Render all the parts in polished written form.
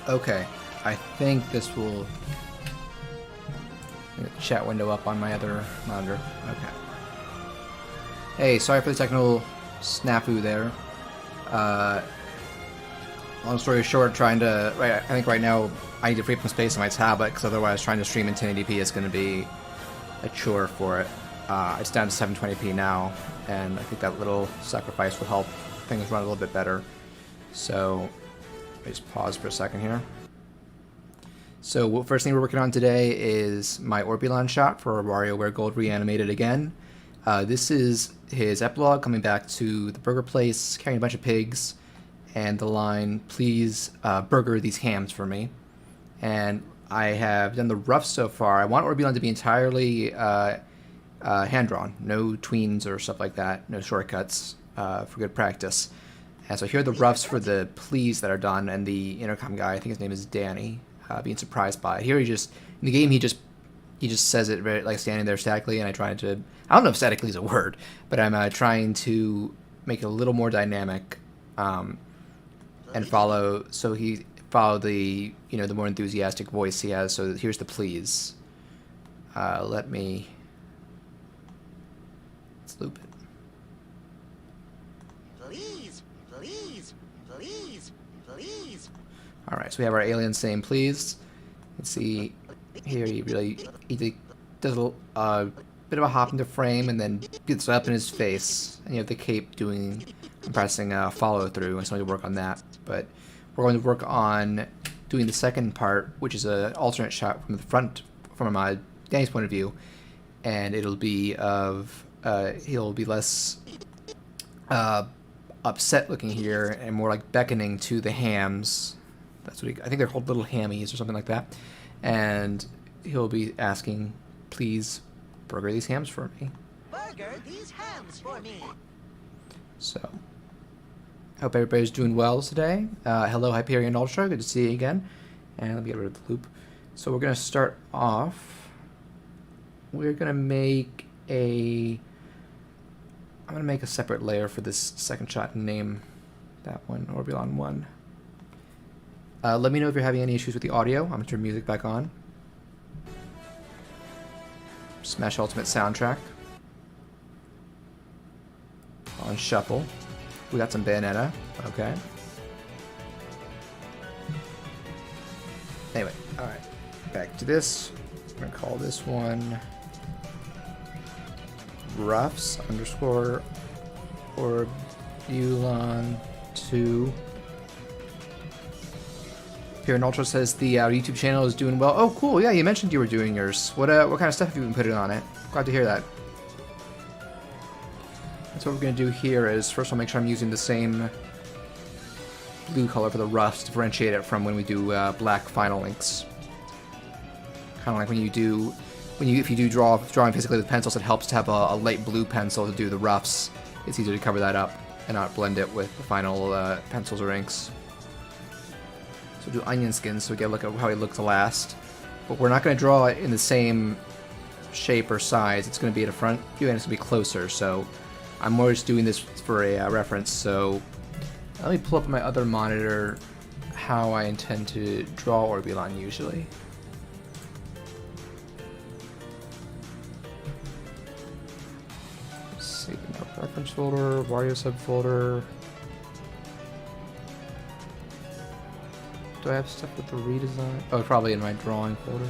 Okay, I think this will chat window up on my other monitor. Okay. Hey, sorry for the technical snafu there. Long story short, I think right now I need to free up some space on my tablet because otherwise trying to stream in 1080p is going to be a chore for it. It's down to 720p now, and I think that little sacrifice will help things run a little bit better. So, let me just pause for a second here. So, the first thing we're working on today is my Orbulon shot for Wario Where Gold Reanimated again. This is his epilogue coming back to the burger place, carrying a bunch of pigs, and the line, "Please burger these hams for me." And I have done the rough so far. I want Orbulon to be entirely hand-drawn, no tweens or stuff like that, no shortcuts for good practice. And so here are the roughs for the please that are done, and the intercom guy, I think his name is Danny, being surprised by it. Here in the game he just says it very, like standing there statically, and I don't know if statically is a word, but I'm trying to make it a little more dynamic, and follow the the more enthusiastic voice he has. So here's the please. Let's loop it. Please, please, please, please. All right, so we have our alien saying please. Let's see here. He does a bit of a hop into frame and then gets up in his face, and you have the cape pressing follow through, and so we work on that. But we're going to work on doing the second part, which is an alternate shot from the front, from Danny's point of view, and it'll be he'll be less upset looking here and more like beckoning to the hams. That's what I think they're called, little hammies or something like that. And he'll be asking, "Please burger these hams for me." Burger these hams for me. So, hope everybody's doing well today. Hello, Hyperion Ultra. Good to see you again. And let me get rid of the loop. So we're going to start off. We're going to make I'm going to make a separate layer for this second shot and name that one Orbulon 1. Let me know if you're having any issues with the audio. I'm going to turn music back on. Smash Ultimate soundtrack. On shuffle. We got some Bayonetta. Okay. Anyway, alright. Back to this. I'm going to call this one Roughs _ Orbulon 2. Here in Ultra says the YouTube channel is doing well. Oh, cool. Yeah, you mentioned you were doing yours. What kind of stuff have you been putting on it? Glad to hear that. So what we're going to do here is, first I'll make sure I'm using the same blue color for the roughs to differentiate it from when we do black final inks. Kind of like if you do drawing physically with pencils, it helps to have a light blue pencil to do the roughs. It's easier to cover that up and not blend it with the final pencils or inks. So we'll do onion skins so we get a look at how he looked last. But we're not going to draw it in the same shape or size. It's going to be at a front view and it's going to be closer. So I'm more just doing this for a reference. So let me pull up on my other monitor how I intend to draw Orbulon usually. Let's see, the reference folder, Wario subfolder. Do I have stuff with the redesign? Oh, probably in my drawing folder.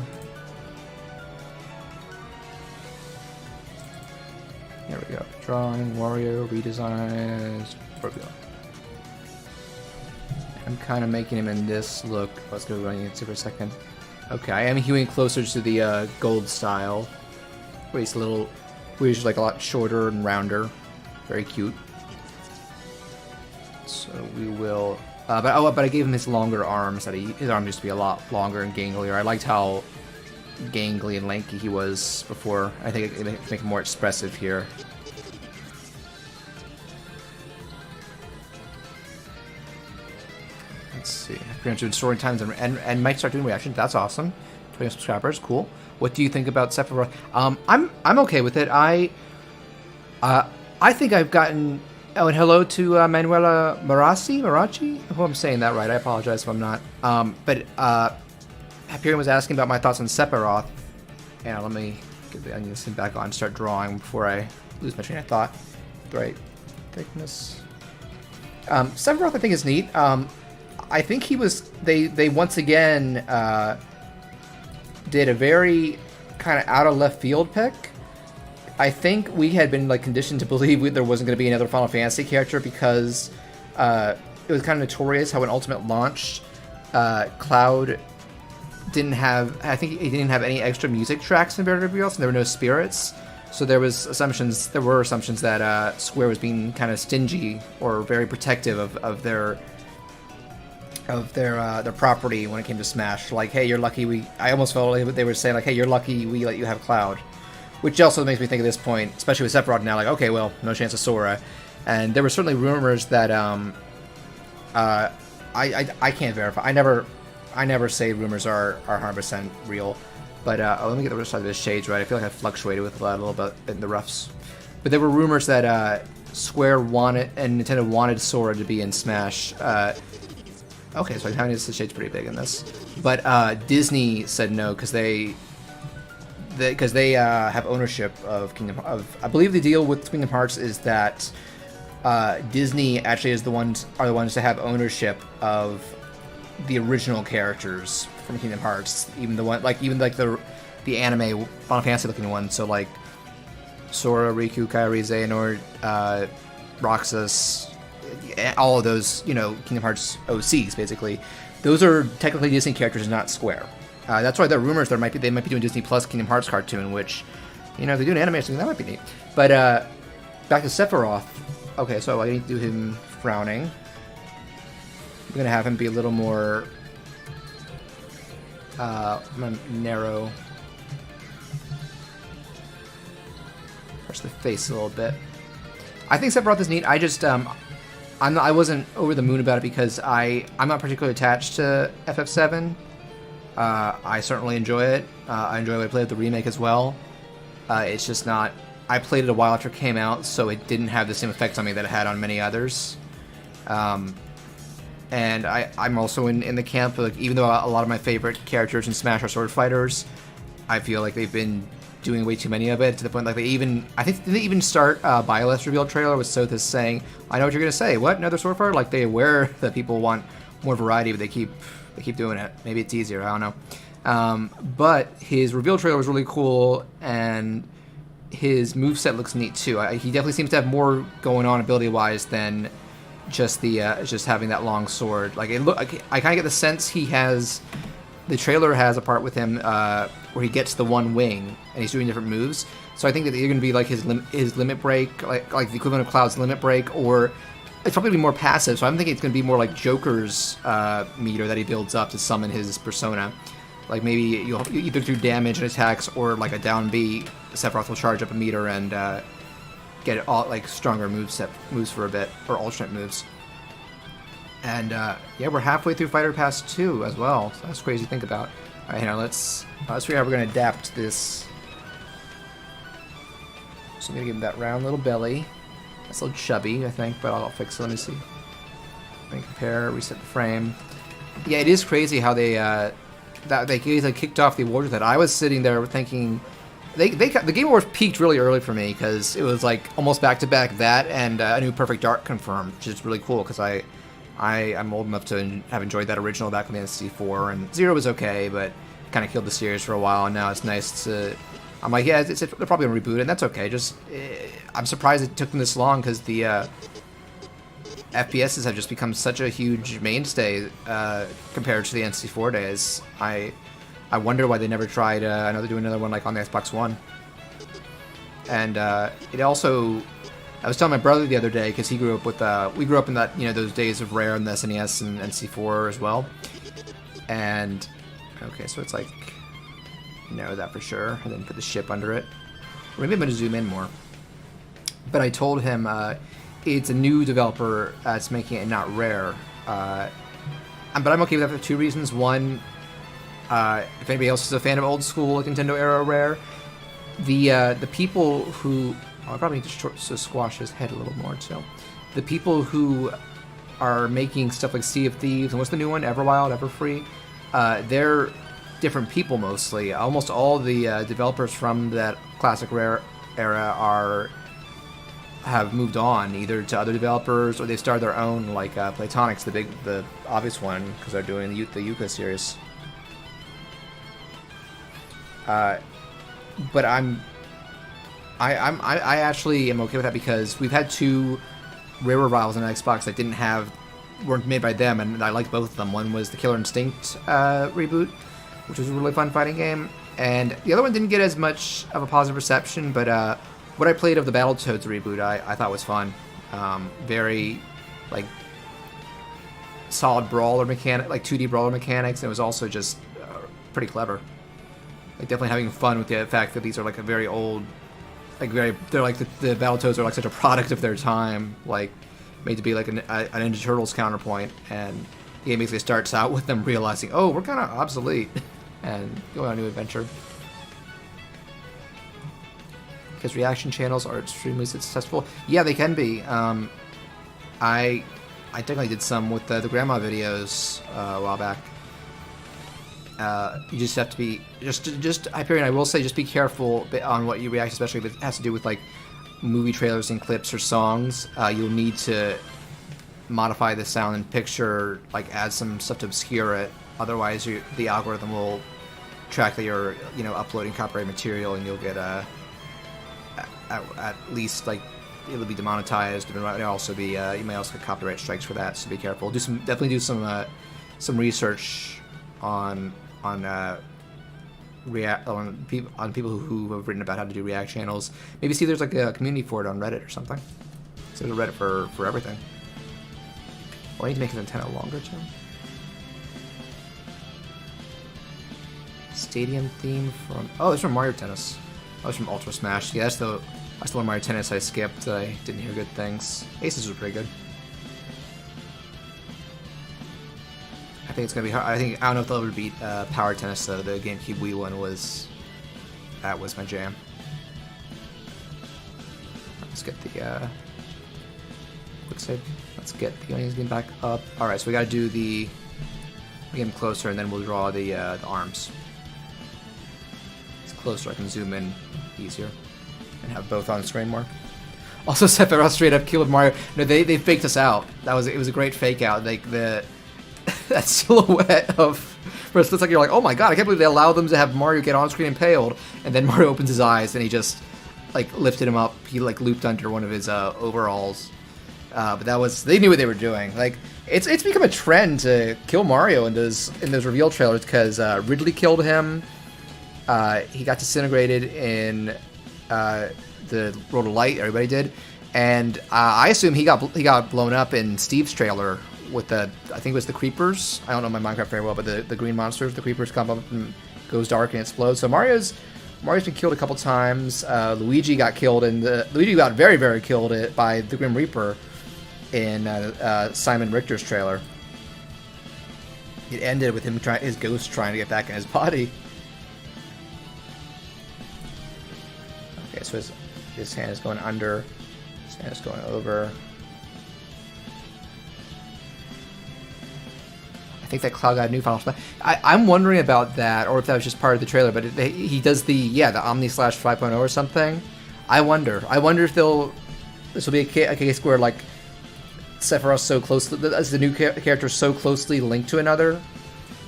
There we go. Drawing, Wario, redesigns, Orbulon. I'm kind of making him in this look. Let's go running it for a second. Okay, I am hewing closer to the gold style, where he's like a lot shorter and rounder. Very cute. So we will. But I gave him his longer arms. His arm used to be a lot longer and ganglier. I liked how gangly and lanky he was before. I think it makes him more expressive here. Let's see. We're doing story times and might start doing reactions. That's awesome. 20 subscribers, cool. What do you think about Sephiroth? I'm okay with it. I think I've gotten Oh, and hello to Manuela Marachi? I hope I'm saying that right. I apologize if I'm not. But Hyperion was asking about my thoughts on Sephiroth. And let me get the onion skin back on and start drawing before I lose my train of thought. Right. Thickness. Sephiroth, I think, is neat. I think he was... They once again did a very kind of out of left field pick. I think we had been like conditioned to believe there wasn't going to be another Final Fantasy character because it was kind of notorious how when Ultimate launched, Cloud didn't have... I think he didn't have any extra music tracks in Variety Reveals, and there were no spirits. So there were assumptions that Square was being kind of stingy or very protective of their property when it came to Smash. Like, hey, you're lucky I almost felt like they were saying like, hey, you're lucky we let you have Cloud. Which also makes me think at this point, especially with Sephiroth now, like, okay, well, no chance of Sora. And there were certainly rumors that I can't verify. I never say rumors are 100% real. But let me get the other side of the shades right. I feel like I fluctuated with that a little bit in the roughs. But there were rumors that Square wanted and Nintendo wanted Sora to be in Smash. Okay, so I kind of the shade's pretty big in this. But Disney said no because they have ownership of Kingdom. I believe the deal with Kingdom Hearts is that Disney actually are the ones to have ownership of the original characters from Kingdom Hearts, even the anime Final Fantasy looking one. So like Sora, Riku, Kairi, Xehanort, Roxas, all of those, Kingdom Hearts OCs basically. Those are technically Disney characters, not Square. That's why there are rumors they might be doing Disney Plus Kingdom Hearts cartoon, which, if they do an animation, that might be neat. But back to Sephiroth. Okay, so I need to do him frowning. I'm gonna have him be a little more narrow. Brush the face a little bit. I think Sephiroth is neat. I just I wasn't over the moon about it because I'm not particularly attached to FF7. I certainly enjoy it. I enjoy what I played with the remake as well. It's just not... I played it a while after it came out, so it didn't have the same effect on me that it had on many others. And I'm also in the camp, like, even though a lot of my favorite characters in Smash are sword fighters, I feel like they've been doing way too many of it, to the point like I think they even start Byleth's reveal trailer with Sothis saying, I know what you're going to say, what, another sword fighter? Like, they're aware that people want more variety, but they keep doing it. Maybe it's easier, I don't know. But his reveal trailer was really cool, and his moveset looks neat too. He definitely seems to have more going on ability-wise than just just having that long sword. Like, I kind of get the sense he has... The trailer has a part with him where he gets the one wing, and he's doing different moves. So I think that they're going to be like his limit break, like the equivalent of Cloud's limit break, or it's probably going to be more passive. So I'm thinking it's going to be more like Joker's meter that he builds up to summon his persona. Like maybe you'll either through damage and attacks or like a down B, Sephiroth will charge up a meter and get it all like stronger moves for a bit, or alternate moves. And yeah, we're halfway through Fighter Pass 2 as well. So that's crazy to think about. All right, now let's figure out how we're going to adapt this. So I'm going to give him that round little belly. That's a little chubby, I think, but I'll fix it. Let me see. Let me compare, reset the frame. Yeah, it is crazy how they kicked off the awards with that. I was sitting there thinking, the Game Awards peaked really early for me because it was like almost back to back that and a new Perfect Dark confirmed, which is really cool because I'm old enough to have enjoyed that original back when the N64, and Zero was okay, but kind of killed the series for a while, and now it's nice to... I'm like, yeah, they're probably going to reboot it, and that's okay. Just, I'm surprised it took them this long, because the FPSs have just become such a huge mainstay compared to the N64 days. I wonder why they never tried do another one like on the Xbox One. And it also... I was telling my brother the other day, because he grew up with... we grew up in that, those days of Rare and the SNES and N64 as well. And... Okay, so it's like... that for sure, and then put the ship under it. Or maybe I'm going to zoom in more. But I told him it's a new developer that's making it, not Rare. But I'm okay with that for two reasons. One, if anybody else is a fan of old school Nintendo era Rare, the people who I probably need to squash his head a little more too. The people who are making stuff like Sea of Thieves and what's the new one, Everwild, Everfree, they're different people mostly. Almost all the developers from that classic Rare era have moved on either to other developers or they started their own, like Platonic's the obvious one because they're doing the Yuka series. But I actually am okay with that because we've had two Rare revivals on Xbox that weren't made by them, and I liked both of them. One was the Killer Instinct reboot, which was a really fun fighting game, and the other one didn't get as much of a positive reception, but what I played of the Battletoads reboot I thought was fun. Very, like, solid brawler mechanic, like 2D brawler mechanics, and it was also just pretty clever. Like, definitely having fun with the fact that these are, like, a very old, like, they're like, the Battletoads are, like, such a product of their time, like, made to be, like, an Ninja Turtles counterpoint, and the game basically starts out with them realizing, oh, we're kind of obsolete, and going on a new adventure. Because reaction channels are extremely successful. Yeah, they can be. I definitely did some with the grandma videos a while back. You just have to be Hyperion, I will say, just be careful on what you react, especially if it has to do with like movie trailers and clips or songs. You'll need to modify the sound and picture, like add some stuff to obscure it. Otherwise, the algorithm will track that you're uploading copyrighted material, and you'll get at least, like, it'll be demonetized. It might also be you may also get copyright strikes for that. So be careful. Definitely do some research on people who have written about how to do React channels. Maybe see there's like a community for it on Reddit or something. So there's a Reddit for everything. Oh, I need to make his antenna longer too. Stadium theme from it's from Mario Tennis. Oh, it's from Ultra Smash. Yeah, that's the one Mario Tennis I skipped. I didn't hear good things. Aces was pretty good. I think it's gonna be hard. I don't know if they'll ever beat Power Tennis though. The GameCube Wii one was my jam. Let's get the quick save. Let's get the onions game back up. All right, so we got to do the game closer, and then we'll draw the arms. It's closer. I can zoom in easier and have both on screen more. Also, Sephiroth straight up killed Mario. No, they faked us out. It was a great fake out. Like that silhouette of for a split second, you're like, oh my god, I can't believe they allowed them to have Mario get on screen impaled, and then Mario opens his eyes and he just like lifted him up. He like looped under one of his overalls. But they knew what they were doing. Like it's become a trend to kill Mario in those reveal trailers because Ridley killed him. He got disintegrated in the World of Light. Everybody did, and I assume he got blown up in Steve's trailer with I think it was the creepers. I don't know my Minecraft very well, but the green monsters, the creepers come up and goes dark and explodes. So Mario's been killed a couple times. Luigi got killed Luigi got very, very killed by the Grim Reaper in Simon Richter's trailer. It ended with his ghost trying to get back in his body. Okay, so his hand is going under. His hand is going over. I think that Cloud got a new Final Smash. I'm wondering about that, or if that was just part of the trailer. But he does the Omni Slash 5.0 or something. I wonder if this will be a case where like Sephiroth's so close, as the new character so closely linked to another.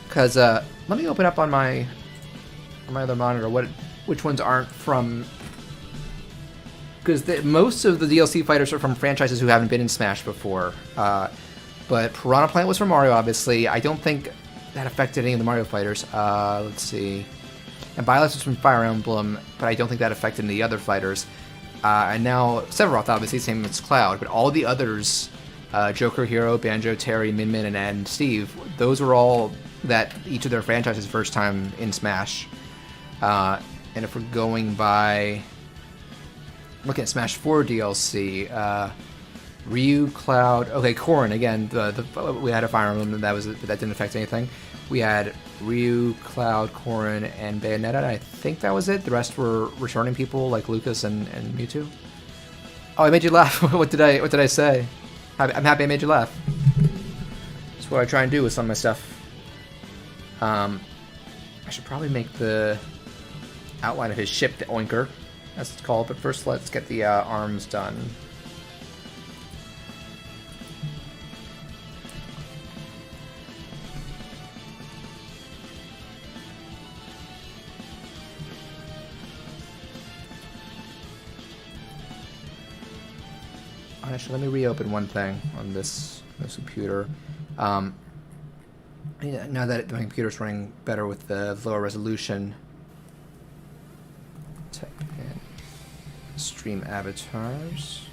Because let me open up on my other monitor which ones aren't from. Because most of the DLC fighters are from franchises who haven't been in Smash before. But Piranha Plant was from Mario, obviously. I don't think that affected any of the Mario fighters. Let's see. And Byleth was from Fire Emblem, but I don't think that affected any of the other fighters. And now Sephiroth, obviously, same as Cloud. But all the others, Joker, Hero, Banjo, Terry, Min Min, and Steve, those were all that each of their franchises' first time in Smash. And if we're going by looking at Smash 4 DLC, Ryu, Cloud, okay, Corrin again. We had a Fire Emblem, and that didn't affect anything. We had Ryu, Cloud, Corrin, and Bayonetta. And I think that was it. The rest were returning people like Lucas and Mewtwo. Oh, I made you laugh. What did I say? I'm happy I made you laugh. That's what I try and do with some of my stuff. I should probably make the outline of his ship the Oinker, as it's called. But first, let's get the arms done. Actually, let me reopen one thing on this computer. Now that my computer's running better with the lower resolution, type in stream avatars.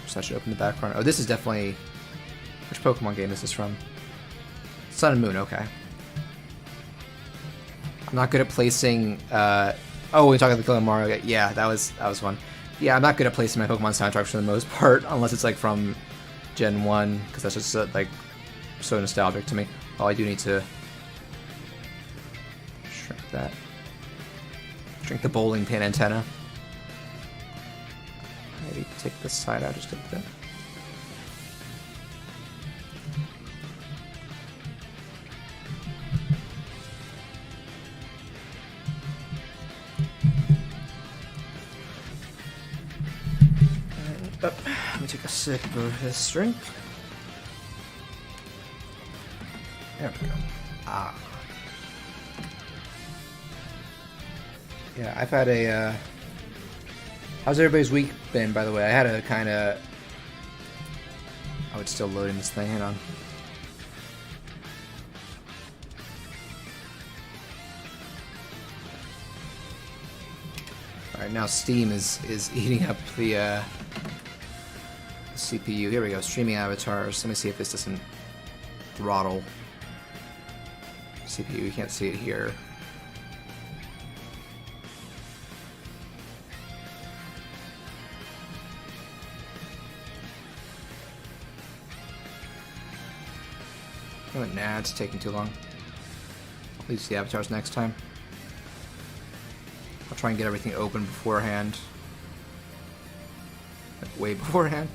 So I should open the background. Oh, this is definitely... Which Pokemon game is this from? Sun and Moon, okay. I'm not good at placing... Oh, we're talking about the Killing Mario. Yeah, that was fun. Yeah, I'm not good at placing my Pokemon soundtracks for the most part, unless it's like from Gen 1, because that's just like so nostalgic to me. Oh, I do need to shrink that. Shrink the bowling pin antenna. Maybe take this side out just a bit. Let me take a sip of this drink. There we go. Ah. Yeah, I've had a, how's everybody's week been, by the way? I had a kind of... Oh, it's still loading this thing. Hang on. Alright, now Steam is eating up the CPU. Here we go, streaming avatars. Let me see if this doesn't throttle CPU. You can't see it here. Oh, nah, it's taking too long. I'll use the avatars next time. I'll try and get everything open beforehand. Like, way beforehand.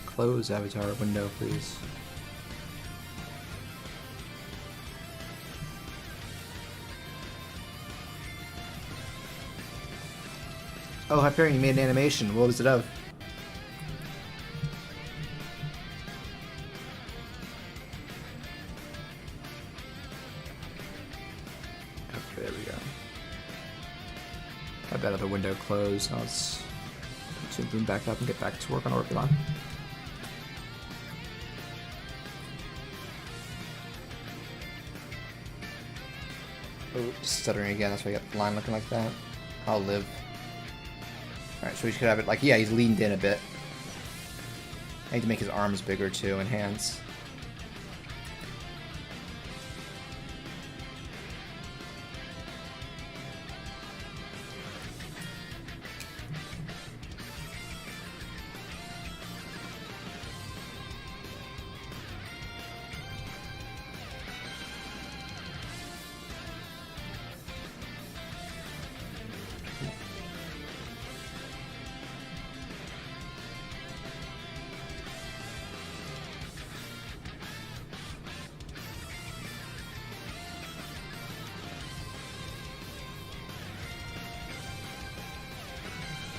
Close avatar window, please. Oh, Hyperion, you made an animation. What was it of? Okay, there we go. Got that other window closed. Now let's boom back up and get back to work on Orphelon. Oh, just stuttering again. That's why I got the line looking like that. I'll live. Alright, so we should have it like, yeah, he's leaned in a bit. I need to make his arms bigger too, and hands.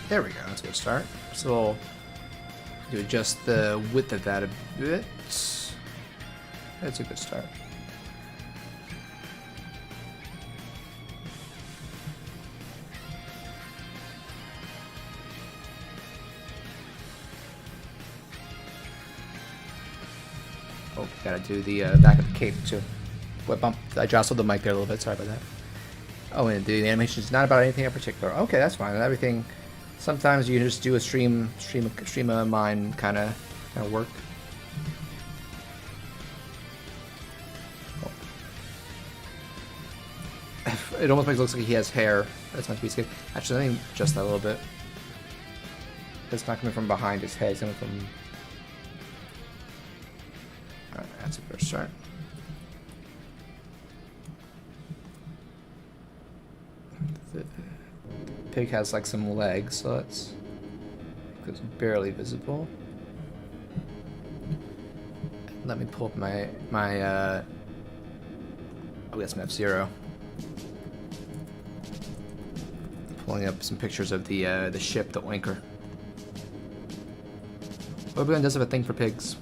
There we go, that's a good start. So we'll do adjust the width of that a bit. That's a good start. Oh, gotta do the back of the cape too. What bump? I jostled the mic there a little bit, sorry about that. Oh, and the animation is not about anything in particular. Okay, that's fine. Everything. Sometimes you just do a stream of mine kind of work. Oh. It almost looks like he has hair. That's meant to be skin. Actually, let me adjust that a little bit. It's not coming from behind his head. It's coming from. Alright, that's a good start. Pig has like some legs, so it's barely visible. Let me pull up my oh, we got some F-Zero. Pulling up some pictures of the ship, the Oinker. Obi-Wan does have a thing for pigs.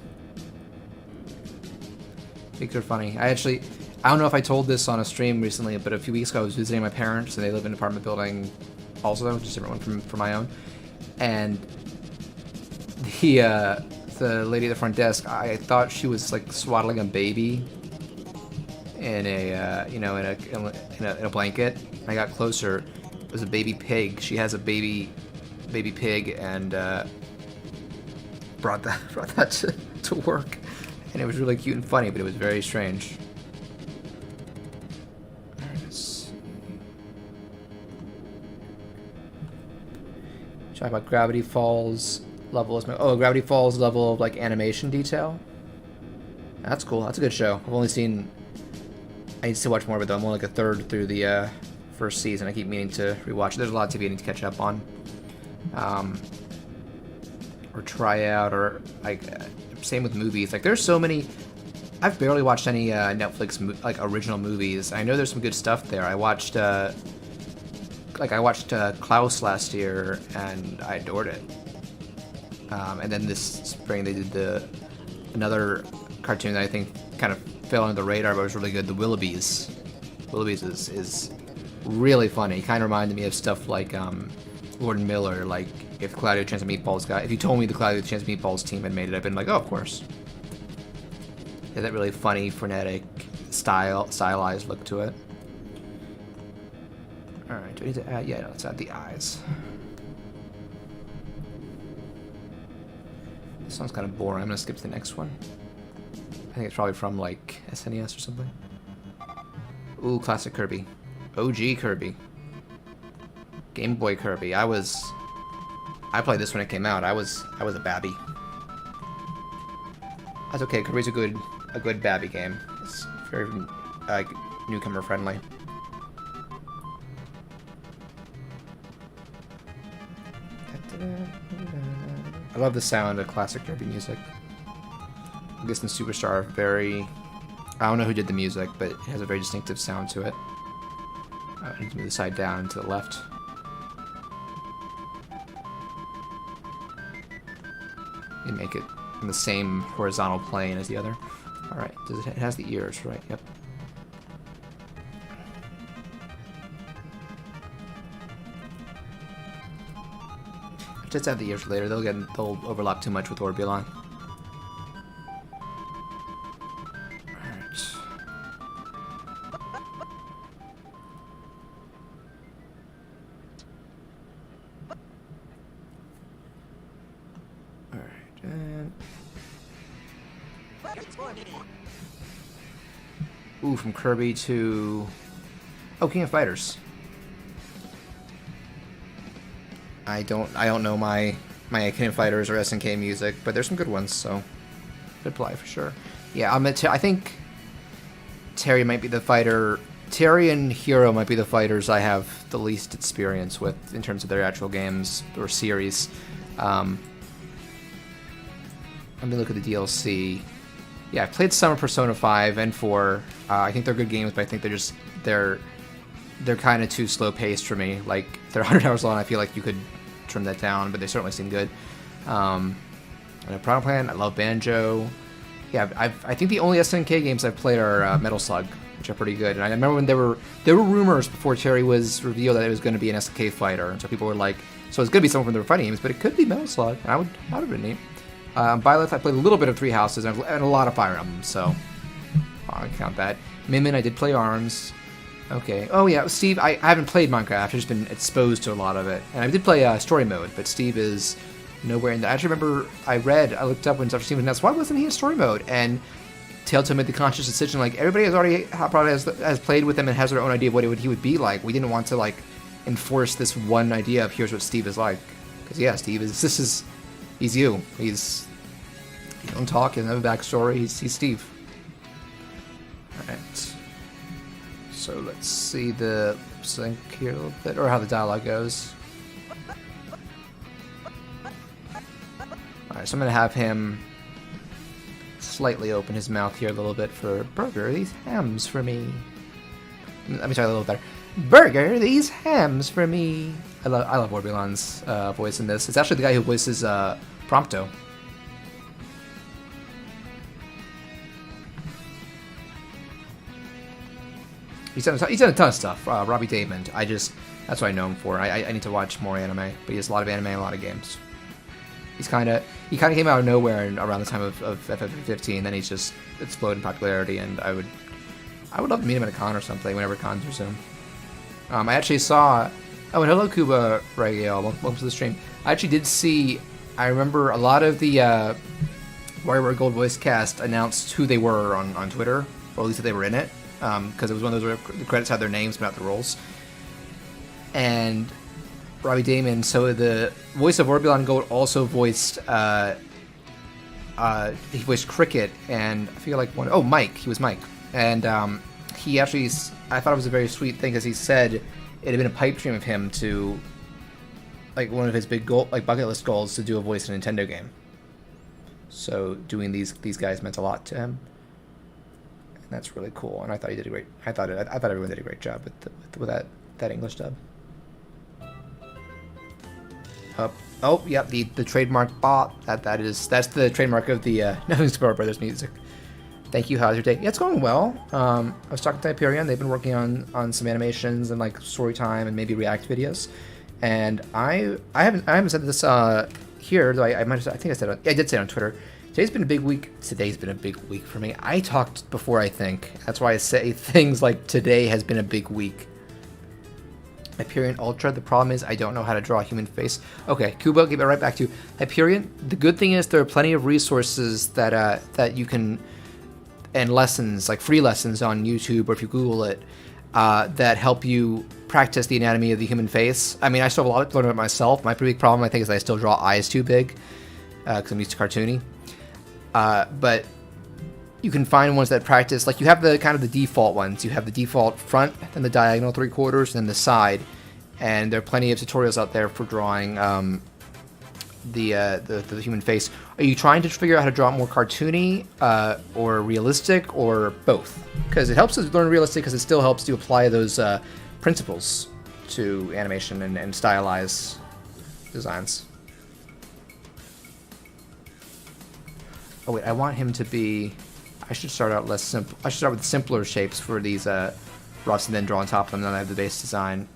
Pigs are funny. I don't know if I told this on a stream recently, but a few weeks ago I was visiting my parents, and they live in an apartment building also, just a different one from my own. And the lady at the front desk, I thought she was like swaddling a baby in a in a blanket. And I got closer. It was a baby pig. She has a baby pig, and brought that to work, and it was really cute and funny, but it was very strange. Talk about Gravity Falls level. Gravity Falls level of like animation detail. That's cool. That's a good show. I've only seen. I need to watch more of it though. I'm only like a third through the first season. I keep meaning to rewatch it. There's a lot of TV I need to catch up on, or try out, or like same with movies. Like there's so many. I've barely watched any Netflix like original movies. I know there's some good stuff there. I watched. I watched Klaus last year, and I adored it. And then this spring they did another cartoon that I think kind of fell under the radar, but was really good. The Willoughbys. Willoughbys is really funny. Kind of reminded me of stuff like Lord and Miller. Like if Claudio Chance of Meatballs if you told me the Claudio Chance of Meatballs team had made it, I'd been like, oh, of course. It had that really funny, frenetic, stylized look to it. Alright, do I need to add? Yeah, no, let's add the eyes. This sounds kind of boring. I'm gonna skip to the next one. I think it's probably from like SNES or something. Ooh, classic Kirby. OG Kirby. Game Boy Kirby. I played this when it came out. I was a babby. That's okay. Kirby's a good babby game. It's very newcomer friendly. I love the sound of classic Kirby music. This and Superstar I don't know who did the music, but it has a very distinctive sound to it. I need to move the side down to the left. You make it in the same horizontal plane as the other. Alright, it has the ears, right? Yep. Just add the ears later. They'll overlap too much with Orbulon. Alright. Alright, and ooh, from Kirby to King of Fighters. I don't know my King of Fighters or SNK music, but there's some good ones, so could apply for sure. Yeah, I think Terry might be the fighter. Terry and Hero might be the fighters I have the least experience with in terms of their actual games or series. Let me look at the DLC. Yeah, I played some of Persona 5 and 4. I think they're good games, but I think they're kind of too slow paced for me. Like they're 100 hours long. I feel like you could trim that down, but they certainly seem good. And a Primal Plan. I love Banjo. Yeah, I think the only SNK games I've played are Metal Slug, which are pretty good. And I remember when there were rumors before Terry was revealed that it was going to be an SNK fighter, and so people were like, so it's going to be someone from the fighting games, but it could be Metal Slug. And that would have been neat. Byleth, I played a little bit of Three Houses and a lot of Fire Emblem, so I can count that. Min, I did play ARMS. Okay. Oh yeah, Steve. I haven't played Minecraft. I've just been exposed to a lot of it, and I did play story mode. But Steve is nowhere in that. I actually remember I looked up when Steve was announced. Why wasn't he in story mode? And Telltale made the conscious decision. Like everybody probably has played with him and has their own idea of what he would be like. We didn't want to like enforce this one idea of here's what Steve is like. Because yeah, Steve is he's you. He don't talk. He doesn't have a backstory. He's Steve. All right. So let's see the lip sync here a little bit, or how the dialogue goes. Alright, so I'm going to have him slightly open his mouth here a little bit for Burger, these hams for me. Let me try a little better. Burger, these hams for me. I love Orbulon's voice in this. It's actually the guy who voices Prompto. He's done a ton of stuff. Robbie Damon. That's what I know him for. I need to watch more anime, but he has a lot of anime and a lot of games. He kind of came out of nowhere around the time of FF15, then he's just exploded in popularity, and I would love to meet him at a con or something whenever cons resume. I actually saw. Oh, and hello, Kuba Ragiel. Welcome to the stream. I actually did see. I remember a lot of the WarioWare Gold voice cast announced who they were on Twitter, or at least that they were in it, because it was one of those where the credits had their names but not the roles. And Robbie Damon, so the voice of Orbulon Gold also voiced. He voiced Cricket, and I feel like Mike. He was Mike, and he actually. I thought it was a very sweet thing because he said it had been a pipe dream of him to, like, one of his big bucket list goals to do a voice in a Nintendo game. So doing these guys meant a lot to him, and that's really cool. And I thought he did a great. I thought everyone did a great job with that English dub. Oh, yep, the trademark bot. That's the trademark of the Nothing Super Brothers music. Thank you. How's your day? Yeah, it's going well. I was talking to Hyperion. They've been working on some animations and like story time and maybe React videos. And I haven't said this here, though I think I said it. Yeah, I did say it on Twitter. Today's been a big week. Today's been a big week for me. I talked before, I think. That's why I say things like today has been a big week. Hyperion Ultra, the problem is I don't know how to draw a human face. Okay, Kuba, I'll give it right back to you. Hyperion, the good thing is there are plenty of resources that you can, and lessons, like free lessons on YouTube, or if you Google it, that help you practice the anatomy of the human face. I mean, I still have a lot to learn about myself. My pretty big problem, I think, is I still draw eyes too big, because I'm used to cartoony. But you can find ones that practice, like you have the kind of the default ones. You have the default front, then the diagonal 3/4, and then the side. And there are plenty of tutorials out there for drawing the human face. Are you trying to figure out how to draw it more cartoony, or realistic, or both? Because it helps us learn realistic, because it still helps to apply those principles to animation and stylize designs. Oh wait, I want him to be. I should start out less simple. I should start with simpler shapes for these roughs, and then draw on top of them. Then I have the base design.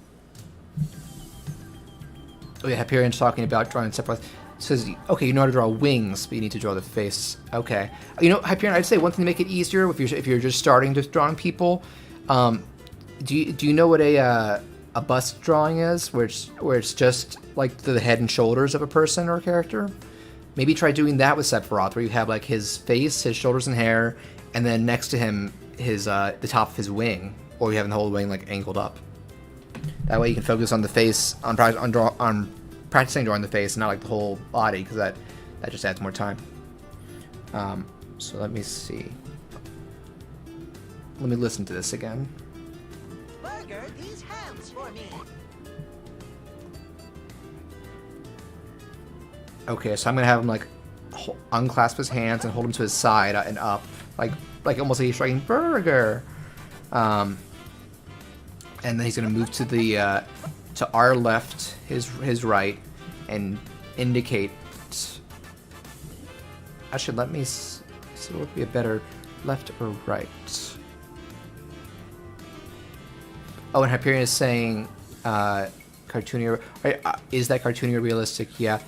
Oh yeah, Hyperion's talking about drawing separate. Says, okay, you know how to draw wings, but you need to draw the face. Okay, you know, Hyperion, I'd say one thing to make it easier if you're just starting to drawing people. Do you know what a bust drawing is, where it's just like the head and shoulders of a person or a character? Maybe try doing that with Sephiroth, where you have like his face, his shoulders and hair, and then next to him his the top of his wing, or you have the whole wing like angled up. That way you can focus on the face, on practicing drawing the face, and not like the whole body, because that just adds more time. So let me see. Let me listen to this again. Burger, these hams for me. Okay, so I'm gonna have him like unclasp his hands and hold him to his side and up, like almost like he's striking Burger. And then he's gonna move to the to our left, his right, and indicate. Actually, let me see what would be a better left or right. Oh, and Hyperion is saying cartoony. Is that cartoony or realistic? Yeah.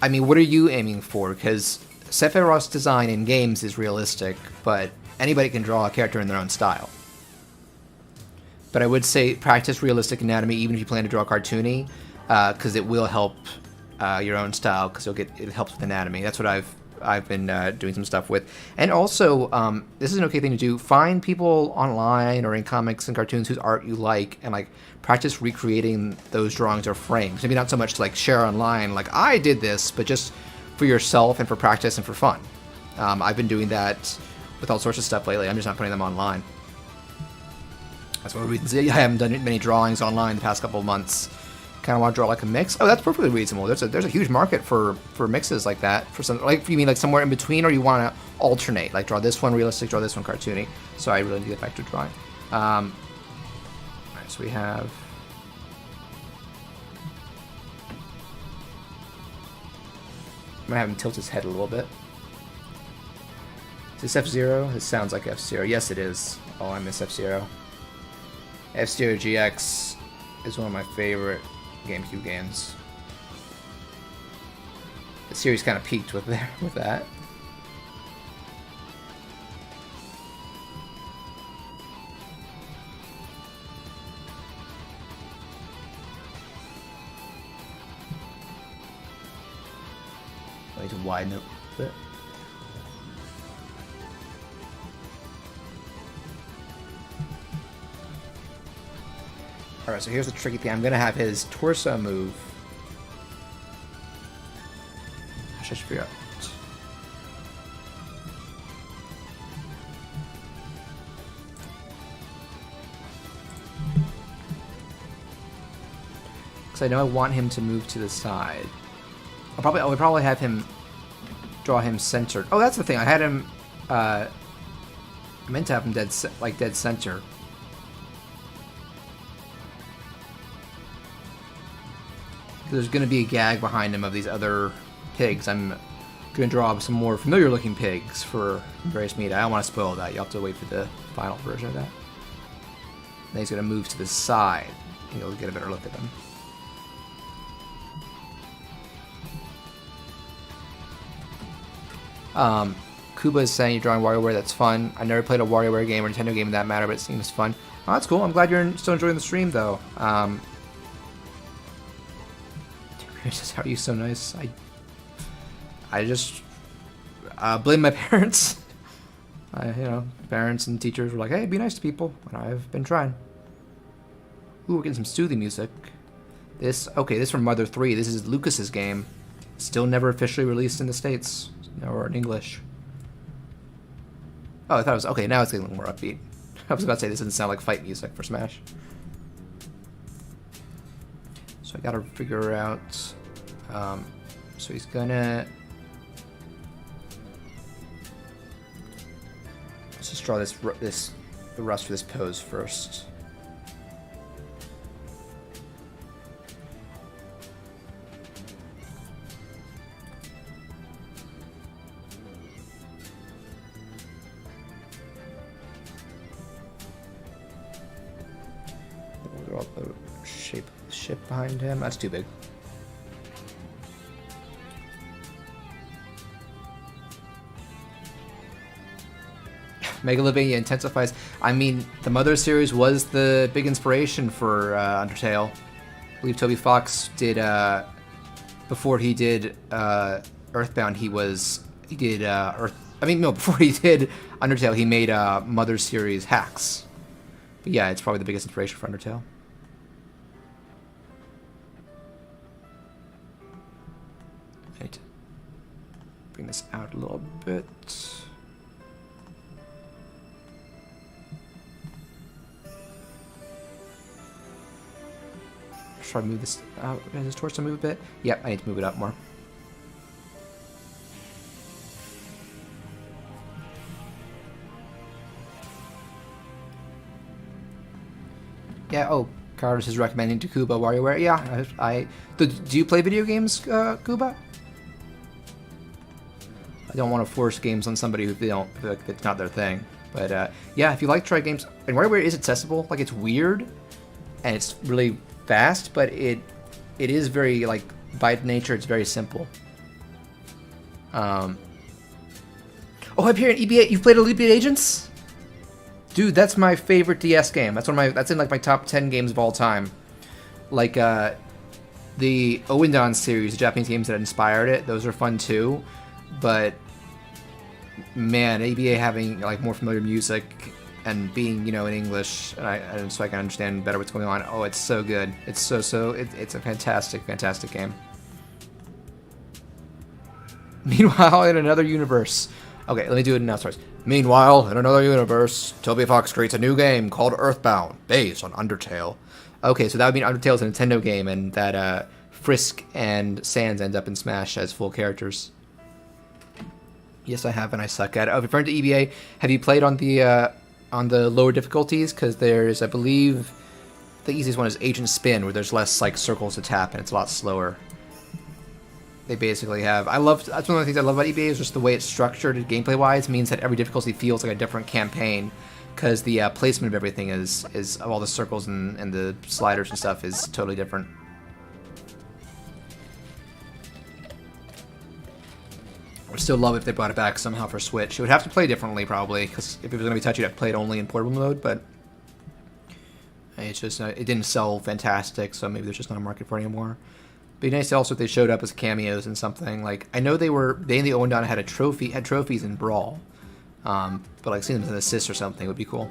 I mean, what are you aiming for? Because Sephiroth's design in games is realistic, but anybody can draw a character in their own style. But I would say practice realistic anatomy even if you plan to draw cartoony, because it will help your own style, because it helps with anatomy. That's what I've been doing some stuff with. And also, this is an okay thing to do. Find people online or in comics and cartoons whose art you like, and like practice recreating those drawings or frames. Maybe not so much to like share online, like I did this, but just for yourself and for practice and for fun. I've been doing that with all sorts of stuff lately. I'm just not putting them online. That's one reason I haven't done many drawings online the past couple of months, kind of want to draw like a mix. Oh, that's perfectly reasonable. There's a huge market for mixes like that. For some, like, you mean like somewhere in between, or you want to alternate, like draw this one realistic, draw this one cartoony. So I really need to get back to drawing. All right, so we have. I'm gonna have him tilt his head a little bit. Is this F-Zero? This sounds like F-Zero. Yes, it is. Oh, I miss F-Zero. F-Zero GX is one of my favorite GameCube games. The series kind of peaked with that. I need to widen it a bit. Alright, so here's the tricky thing. I'm going to have his torso move. I should figure out. Because I know I want him to move to the side. I would probably have him draw him centered. Oh, that's the thing. I had him. I meant to have him dead center. There's going to be a gag behind him of these other pigs. I'm going to draw some more familiar looking pigs for various media. I don't want to spoil that. You'll have to wait for the final version of that. Then he's going to move to the side, and you'll get a better look at them. Kuba is saying you're drawing WarioWare. That's fun. I never played a WarioWare game or Nintendo game in that matter, but it seems fun. Oh, that's cool. I'm glad you're still enjoying the stream, though. How are you so nice? I just blame my parents. Parents and teachers were like, "Hey, be nice to people," and I've been trying. Ooh, we're getting some soothing music. This from Mother 3. This is Lucas's game. Still never officially released in the States or in English. Oh, I thought it was okay. Now it's getting a little more upbeat. I was about to say this doesn't sound like fight music for Smash. So I gotta figure out. So he's gonna. Let's just draw the rust for this pose first. We'll draw the shape of the ship behind him. That's too big. Megalovania intensifies. I mean, the Mother series was the big inspiration for Undertale. I believe Toby Fox did before he did Earthbound. Before he did Undertale, he made Mother series hacks. But yeah, it's probably the biggest inspiration for Undertale. Right. Bring this out a little bit. Try to move this out. Does his torso move a bit? Yep, I need to move it up more. Yeah, oh, Carlos is recommending to Kuba WarioWare. Yeah, do you play video games, Kuba? I don't want to force games on somebody who they don't feel like it's not their thing. But yeah, if you like to try games, and WarioWare is accessible. Like, it's weird, and it's really fast, but it is very, like, by nature, it's very simple. Oh, I'm here in EB8. You've played Elite Agents? Dude, that's my favorite DS game. That's in like my top 10 games of all time. Like the Ouendan series, the Japanese games that inspired it, those are fun too. But man, ABA having like more familiar music and being, in English, and so I can understand better what's going on. Oh, it's so good. It's it's a fantastic game. Meanwhile, in another universe. Okay, let me do it now. Sorry. Meanwhile, in another universe, Toby Fox creates a new game called Earthbound, based on Undertale. Okay, so that would mean Undertale's a Nintendo game, and that Frisk and Sans end up in Smash as full characters. Yes, I have, and I suck at it. Oh, referring to EVA, have you played on the lower difficulties? Because there's, I believe, the easiest one is Agent Spin, where there's less like circles to tap, and it's a lot slower. They basically have. That's one of the things I love about EVA is just the way it's structured, gameplay-wise, means that every difficulty feels like a different campaign. Because the placement of everything is of all the circles and the sliders and stuff is totally different. I would still love it if they brought it back somehow for Switch. It would have to play differently probably, because if it was going to be touchy, I'd play it only in portable mode. But it's just it didn't sell fantastic, so maybe there's just not a market for it anymore. It'd be nice also if they showed up as cameos in something. Like I know they and the Owen had trophies in Brawl. But like seeing them as an assist or something would be cool.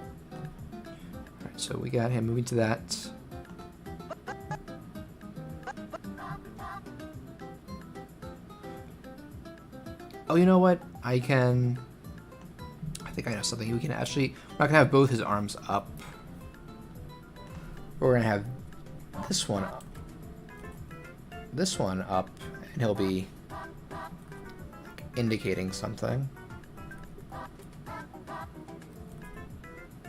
Alright, so we got him moving to that. Oh, you know what? I think I know something. We can actually, we're not gonna have both his arms up. We're gonna have this one up. This one up, and he'll be indicating something.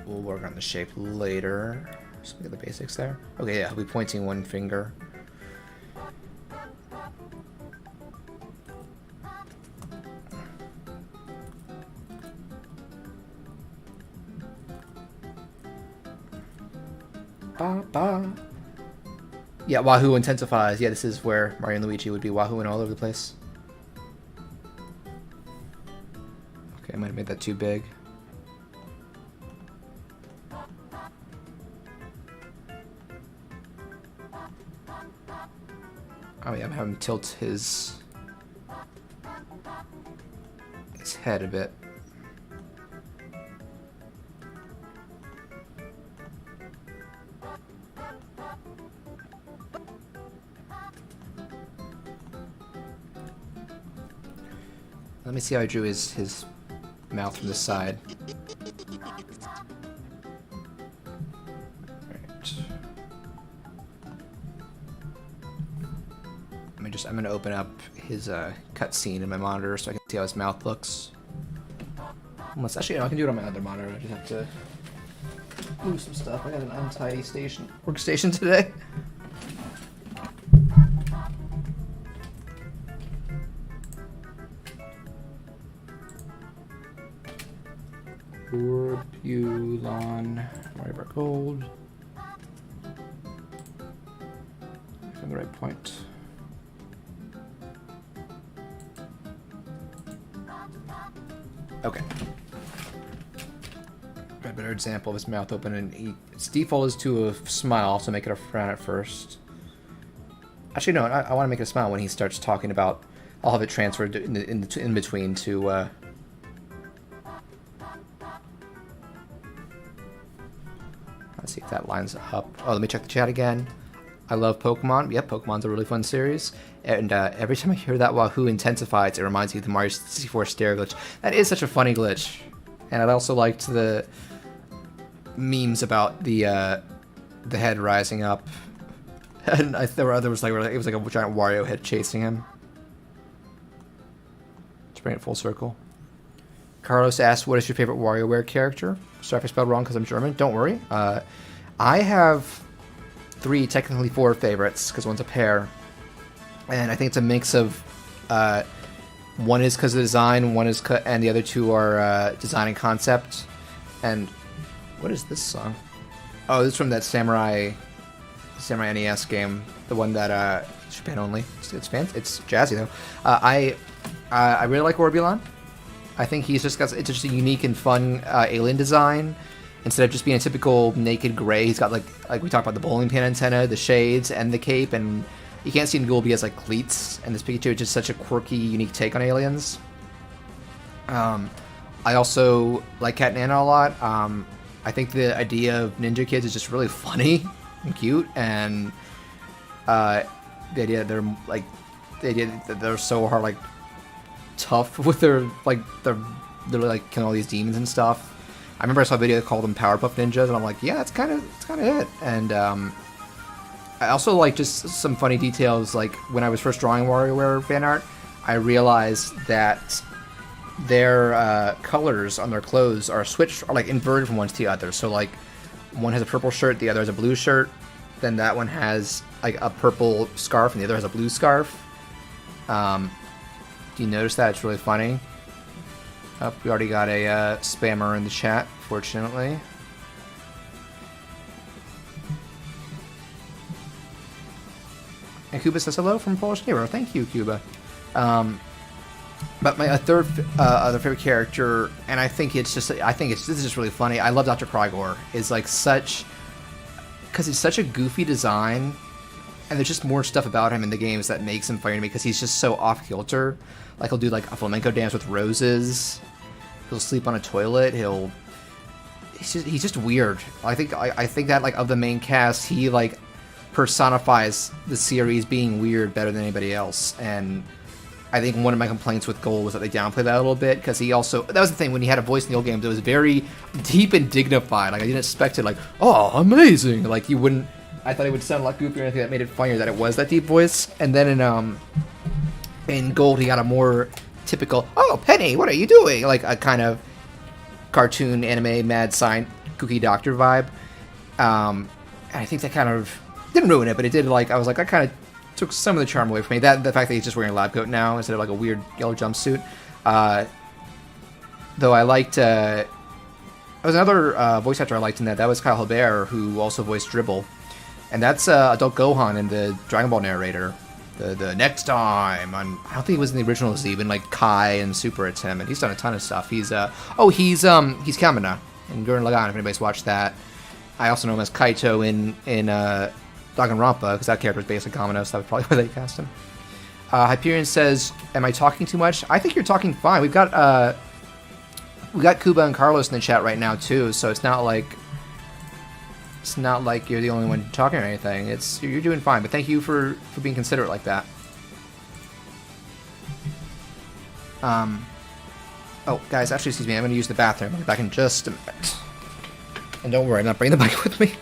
We'll work on the shape later. Just look at the basics there. Okay, yeah, he'll be pointing one finger. Ba, ba. Yeah, Wahoo intensifies. Yeah, this is where Mario and Luigi would be wahooing all over the place. Okay, I might have made that too big. Oh yeah, I'm having him tilt his head a bit. Let me see how I drew his mouth from this side. I'm going to open up his cutscene in my monitor so I can see how his mouth looks. Unless, actually, I can do it on my other monitor. I just have to move some stuff. I got an untidy workstation today. Orbulon, Mario Bar Gold. From the right point. Okay. Got a better example of his mouth open, and its default is to a smile, so make it a frown at first. Actually, no, I want to make it a smile when he starts talking about. I'll have it transferred in between to. Let's see if that lines up. Oh, let me check the chat again. I love Pokemon. Yep, Pokemon's a really fun series. And every time I hear that Wahoo intensifies, it reminds me of the Mario 64 stare glitch. That is such a funny glitch. And I also liked the memes about the head rising up. And there were others, like it was like a giant Wario head chasing him. To bring it full circle. Carlos asked, what is your favorite WarioWare character? Sorry if I spelled wrong because I'm German. Don't worry. I have 3, technically 4 favorites, because one's a pair. And I think it's a mix of, one is because of the design, and the other 2 are design and concept. And what is this song? Oh, this is from that Samurai NES game, the one that Japan only. It's jazzy though. I really like Orbulon. I think it's just a unique and fun alien design. Instead of just being a typical naked gray, he's got like we talked about the bowling pin antenna, the shades, and the cape, and you can't see Goolby has like cleats, and this Pikachu is just such a quirky, unique take on aliens. I also like Cat Nana a lot. I think the idea of Ninja Kids is just really funny and cute, and the idea that they're so hard, like tough with their they're like killing all these demons and stuff. I remember I saw a video that called them Powerpuff Ninjas, and I'm like, yeah, that's kind of it. And I also like just some funny details. Like when I was first drawing WarioWare fan art, I realized that their colors on their clothes are switched, are like inverted from one to the other. So like one has a purple shirt, the other has a blue shirt. Then that one has like a purple scarf, and the other has a blue scarf. Do you notice that? It's really funny. Oh, we already got a spammer in the chat, fortunately. And Cuba says hello from Polish Hero. Thank you, Cuba. But my third other favorite character, and I think this is just really funny. I love Dr. Krygor. Is like because he's such a goofy design, and there's just more stuff about him in the games that makes him funny to me because he's just so off kilter. Like he'll do like a flamenco dance with roses. He'll sleep on a toilet. He's just weird. I think that like of the main cast, he like personifies the series being weird better than anybody else. And I think one of my complaints with Gold was that they downplayed that a little bit because that was the thing when he had a voice in the old games. It was very deep and dignified. Like I didn't expect it. Like, oh, amazing. Like you wouldn't. I thought it would sound like goofy or anything that made it funnier that it was that deep voice. And then in Gold, he got a more typical, oh, Penny, what are you doing? Like a kind of cartoon, anime, mad science, kooky doctor vibe. And I think that kind of didn't ruin it, but it did, like, I was like, that kind of took some of the charm away from me. The fact that he's just wearing a lab coat now instead of like a weird yellow jumpsuit. Though I liked, there was another voice actor I liked in that. That was Kyle Hebert, who also voiced Dribble. And that's Adult Gohan in the Dragon Ball narrator. The next time on, I don't think he was in the originals even, like Kai and Super, it's him, and he's done a ton of stuff. He's Kamina in Gurren Lagann, if anybody's watched that. I also know him as Kaito in Danganronpa, because that character is based on Kamina, so that's probably why they cast him. Hyperion says, am I talking too much? I think you're talking fine. We got Kuba and Carlos in the chat right now too, so it's not like you're the only one talking or anything. You're doing fine, but thank you for being considerate like that. Oh, guys, actually, excuse me, I'm going to use the bathroom. I'll be back in just a minute. And don't worry, I'm not bringing the bike with me.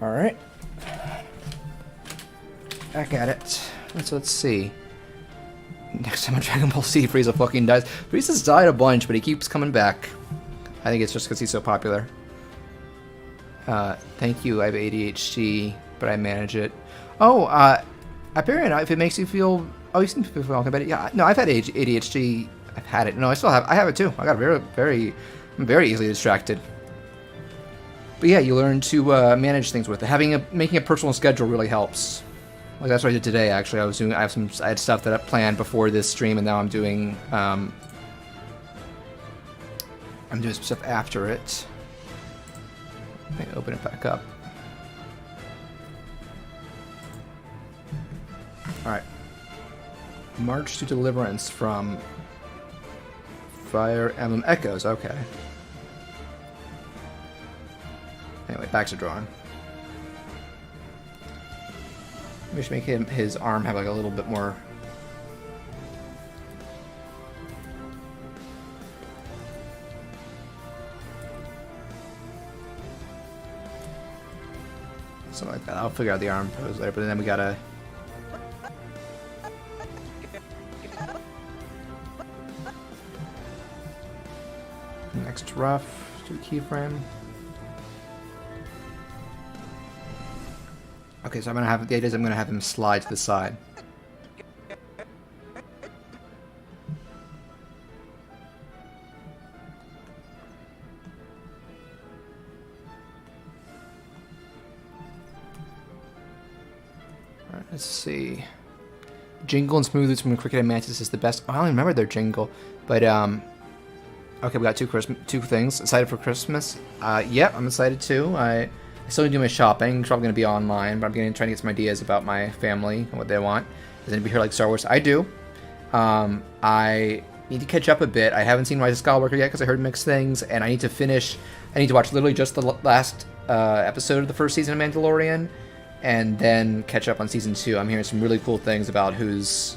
Alright. Back at it. Let's see. Next time on Dragon Ball Z, Frieza fucking dies. Frieza's died a bunch, but he keeps coming back. I think it's just because he's so popular. Thank you, I have ADHD, but I manage it. Oh, Hyperion, if it makes you feel... Oh, you seem to feel okay about it. Yeah, no, I've had ADHD. I've had it. No, I have it too. I got I'm very easily distracted. But yeah, you learn to manage things with it. Making a personal schedule really helps. Like that's what I did today. Actually, I had stuff that I planned before this stream, and now I'm doing some stuff after it. Let me open it back up. All right. March to Deliverance from Fire Emblem Echoes. Okay. Backs are drawn. We should make his arm have like a little bit more. Something like that. I'll figure out the arm pose later, but then we gotta. Next rough, do a keyframe. Okay, so I'm gonna have the idea is I'm gonna have him slide to the side. Alright, let's see. Jingle and Smooth from Cricket and Mantis is the best. Oh, I don't even remember their jingle, but okay, we got two things. Excited for Christmas? Yep, I'm excited too. I still need to do my shopping. It's probably going to be online, but I'm trying to get some ideas about my family and what they want. Does anybody here like Star Wars? I do. I need to catch up a bit. I haven't seen Rise of Skywalker yet because I heard mixed things, and I need to watch literally just the last episode of the first season of Mandalorian, and then catch up on season 2. I'm hearing some really cool things about who's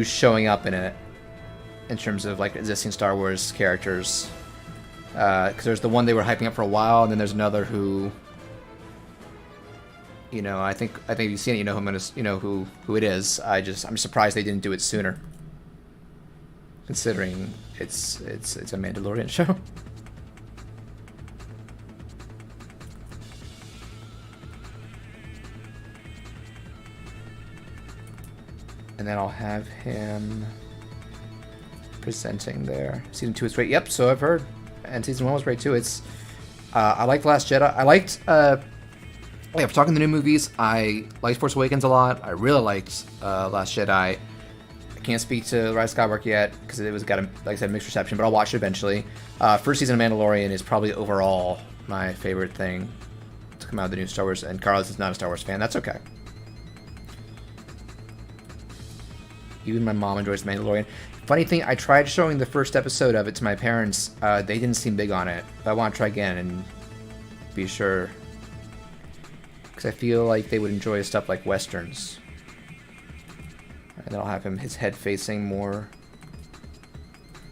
showing up in it, in terms of like existing Star Wars characters. Because there's the one they were hyping up for a while, and then there's another who, I think you've seen it. Who it is. I'm surprised they didn't do it sooner, considering it's a Mandalorian show. And then I'll have him presenting there. Season 2 is great. Yep, so I've heard. And season 1 was great too. It's I liked Last Jedi. I liked if we're talking the new movies, I liked Force Awakens a lot. I really liked Last Jedi. I can't speak to Rise of Skywalker yet because it got like I said, mixed reception, but I'll watch it eventually. First season of Mandalorian is probably overall my favorite thing to come out of the new Star Wars, and Carlos is not a Star Wars fan. That's okay. Even my mom enjoys Mandalorian. Funny thing, I tried showing the first episode of it to my parents. They didn't seem big on it. But I want to try again and be sure. Because I feel like they would enjoy stuff like Westerns. And then I'll have his head facing more.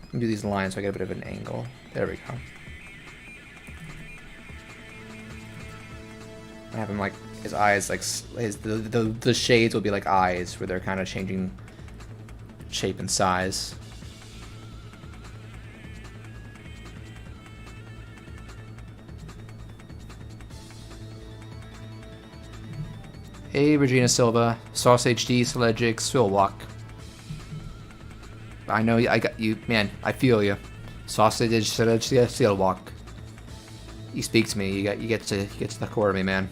Let me do these lines so I get a bit of an angle. There we go. I have him like, his eyes, like, the shades will be like eyes, where they're kind of changing shape and size. Hey, Regina Silva, Sauce HD, Selegic, Swillwalk. I know I got you, man. I feel you. Sausage, Swillwalk. You speak to me. You get to the core of me, man.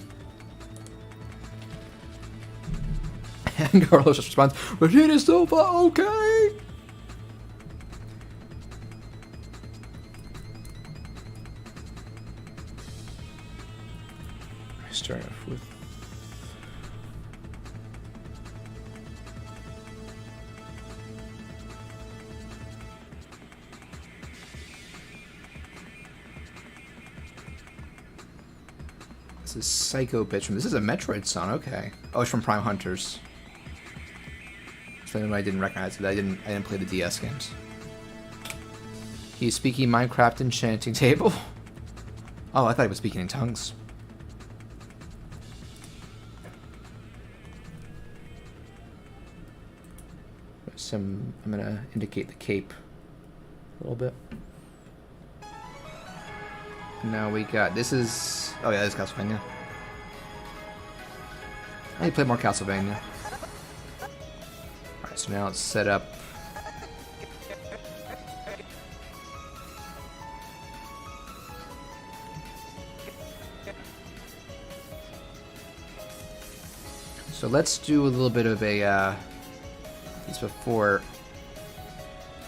And Carlos just responds, Regina Silva, okay. Start off with. This is Psycho Bitch. This is a Metroid song, okay. Oh, it's from Prime Hunters. So I didn't recognize it. I didn't play the DS games. He's speaking Minecraft enchanting table. Oh, I thought he was speaking in tongues. I'm gonna indicate the cape a little bit. Now we got, this is, oh yeah, this is Castlevania. I need to play more Castlevania. Alright, so now let's set up. So let's do a little bit of a, just before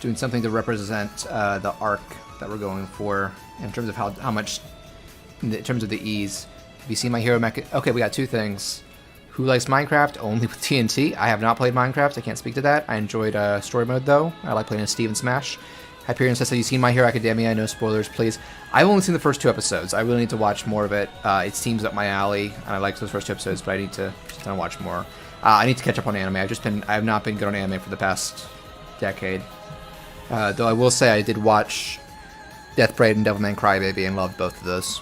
doing something to represent the arc that we're going for in terms of how much, in terms of the ease. Have you seen my hero mecha? Okay, we got two things. Who likes Minecraft? Only with TNT. I have not played Minecraft. I can't speak to that. I enjoyed story mode though. I like playing as Steve and Smash. Hyperion says, have you seen My Hero Academia? No spoilers, please. I've only seen the first 2 episodes. I really need to watch more of it. It seems up my alley, and I like those first 2 episodes, but I need to just kind of watch more. I need to catch up on anime. I have not been good on anime for the past decade. Though I will say I did watch Death Parade and Devilman Crybaby and loved both of those.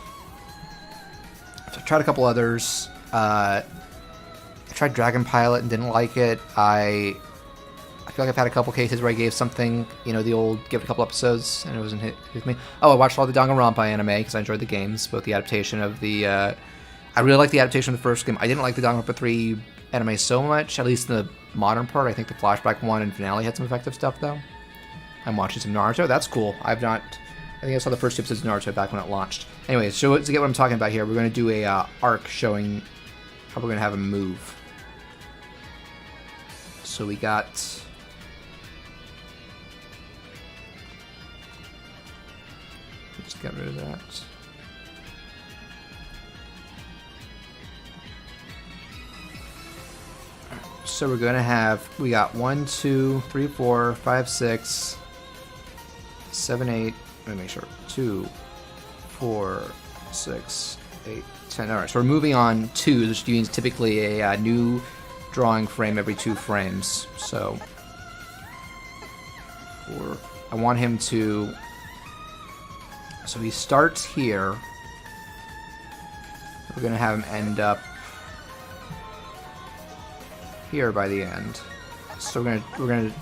So I tried a couple others. I tried Dragon Pilot and didn't like it. I feel like I've had a couple cases where I gave something, you know, the old give it a couple episodes and it wasn't hit with me. Oh, I watched all the Danganronpa anime because I enjoyed the games, both the adaptation of the. I really liked the adaptation of the first game. I didn't like the Danganronpa 3 anime so much, at least in the modern part. I think the flashback one and finale had some effective stuff though. I'm watching some Naruto. That's cool. I think I saw the first 2 episodes of Naruto back when it launched. Anyways, so to get what I'm talking about here, we're going to do a arc showing how we're going to have him move. So we got. Just get rid of that. So we're going to have, we got 1, 2, 3, 4, 5, 6, 7, 8, let me make sure, 2, 4, 6, 8, 10. Alright, so we're moving on 2, which means typically a new drawing frame every 2 frames. So, I want him to, so he starts here. We're going to have him end up here by the end. So we're gonna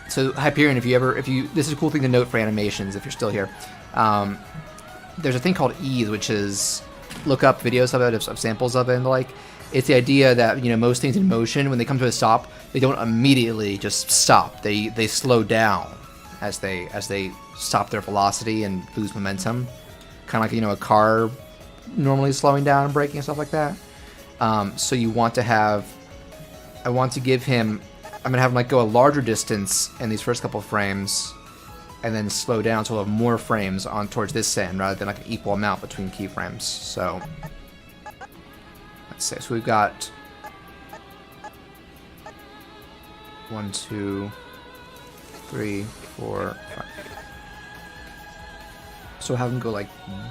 so Hyperion, if you this is a cool thing to note for animations if you're still here. There's a thing called ease, which is look up videos of it, of samples of it, and like it's the idea that, you know, most things in motion, when they come to a stop, they don't immediately just stop. They slow down as they stop their velocity and lose momentum. Kind of like, you know, a car normally slowing down and braking and stuff like that. So you want to have, I want to give him, I'm going to have him like go a larger distance in these first couple of frames and then slow down so we'll have more frames on towards this end rather than like an equal amount between keyframes. So let's say, so we've got 1, 2, 3, 4, 5. So have him go like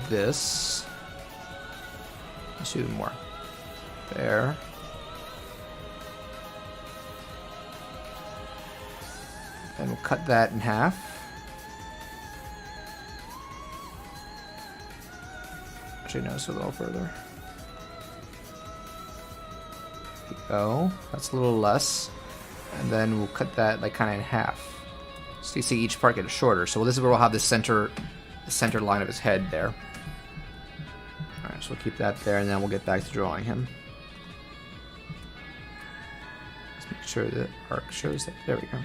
this. Let's do more. There. And we'll cut that in half. Actually, no, it's a little further. There we go. That's a little less. And then we'll cut that like kind of in half. So you see each part get shorter. So this is where we'll have the center line of his head there. Alright, so we'll keep that there, and then we'll get back to drawing him. Let's make sure the arc shows that. There we go.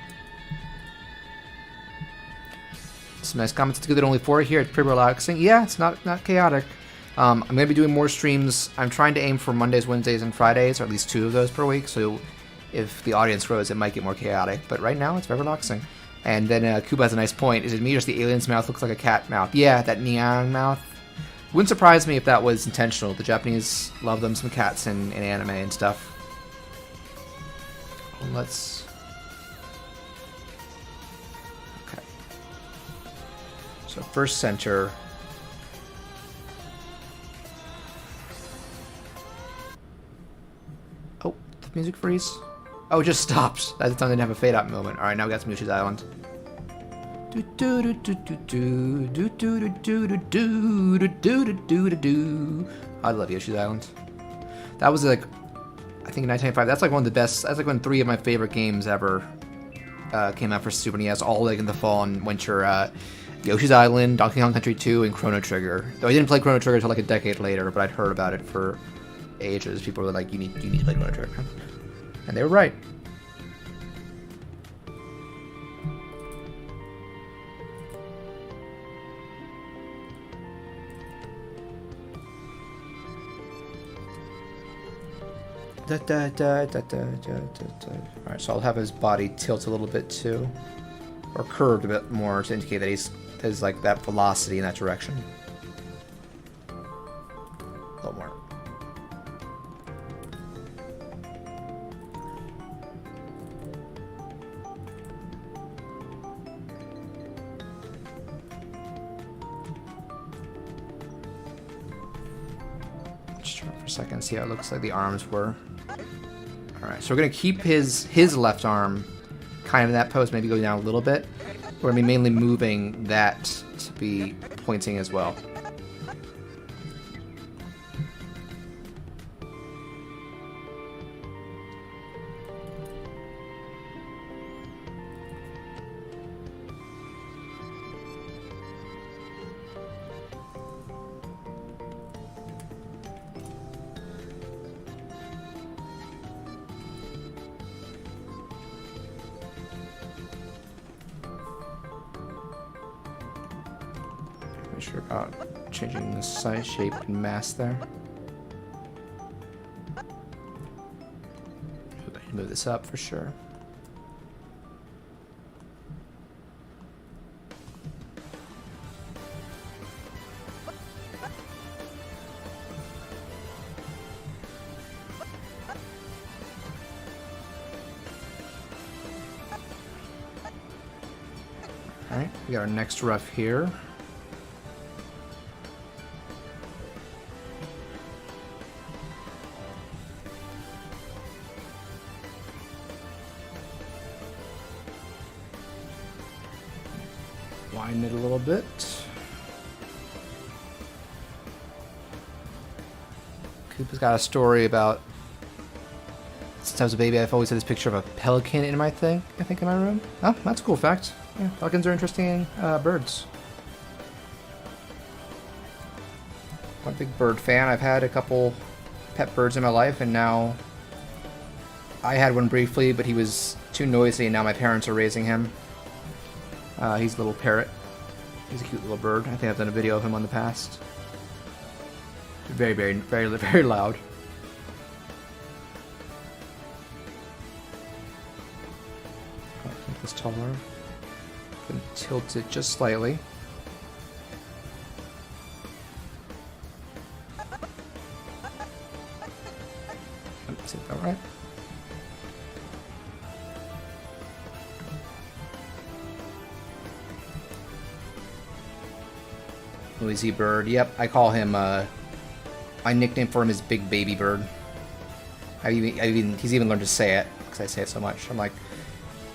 Some nice comments. It's good that only 4 here. It's pretty relaxing. Yeah, it's not chaotic. I'm going to be doing more streams. I'm trying to aim for Mondays, Wednesdays, and Fridays, or at least 2 of those per week. So if the audience grows, it might get more chaotic. But right now, it's very relaxing. And then Kuba has a nice point. Is it me or does the alien's mouth looks like a cat mouth? Yeah, that neon mouth. Wouldn't surprise me if that was intentional. The Japanese love them some cats in anime and stuff. Let's... Okay. So first center... Oh, the music freeze? Oh, it just stops. That's the time they didn't have a fade out moment. Alright, now we got some Yoshi's Island. I love Yoshi's Island. That was like, I think in 1995. That's like one of the best. That's like when 3 of my favorite games ever came out for Super NES. All like in the fall and winter. Yoshi's Island, Donkey Kong Country 2, and Chrono Trigger. Though I didn't play Chrono Trigger until like a decade later, but I'd heard about it for ages. People were like, "You need to play Chrono Trigger," and they were right. Alright, so I'll have his body tilt a little bit too. Or curved a bit more to indicate that he's like that velocity in that direction. A little more. Sure, for a second, see how it looks like the arms were. Alright, so we're going to keep his left arm kind of in that pose, maybe go down a little bit. We're going to be mainly moving that to be pointing as well. Not sure about changing the size, shape, and mass there. Move this up for sure. Alright, we got our next rough here. Widen it a little bit. Koopa's got a story about, since I was a baby, I've always had this picture of a pelican in my thing, I think, in my room. Oh, that's a cool fact. Yeah, pelicans are interesting birds. I'm a big bird fan. I've had a couple pet birds in my life, and now I had one briefly, but he was too noisy, and now my parents are raising him. He's a little parrot. He's a cute little bird. I think I've done a video of him on the past. Very, very, very, very loud. I'll make this taller. Gonna tilt it just slightly. Is it about right? Noisy bird. Yep, I call him. My nickname for him is Big Baby Bird. He's even learned to say it because I say it so much. I'm like,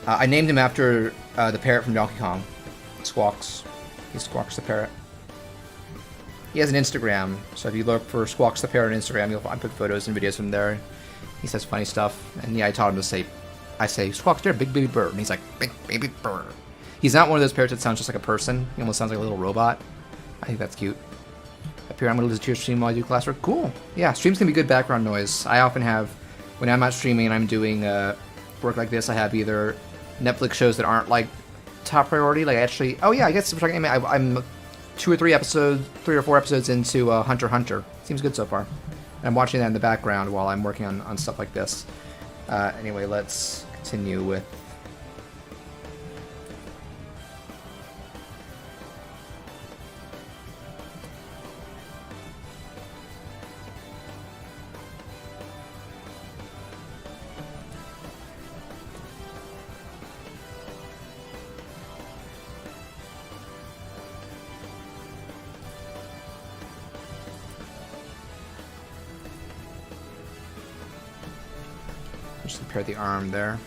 I named him after the parrot from Donkey Kong, Squawks. He's Squawks the parrot. He has an Instagram, so if you look for Squawks the parrot on Instagram, I put photos and videos from there. He says funny stuff, and yeah, I taught him to say, I say Squawks there, Big Baby Bird, and he's like, Big Baby Bird. He's not one of those parrots that sounds just like a person. He almost sounds like a little robot. I think that's cute. Up here, I'm going to listen to your stream while I do classwork. Cool. Yeah, streams can be good background noise. I often have, when I'm not streaming and I'm doing work like this, I have either Netflix shows that aren't like top priority. Like actually, oh yeah, I guess we're talking anime. I'm 3 or 4 episodes into Hunter x Hunter. Seems good so far. I'm watching that in the background while I'm working on stuff like this. Anyway, let's continue with. Just repair the arm there.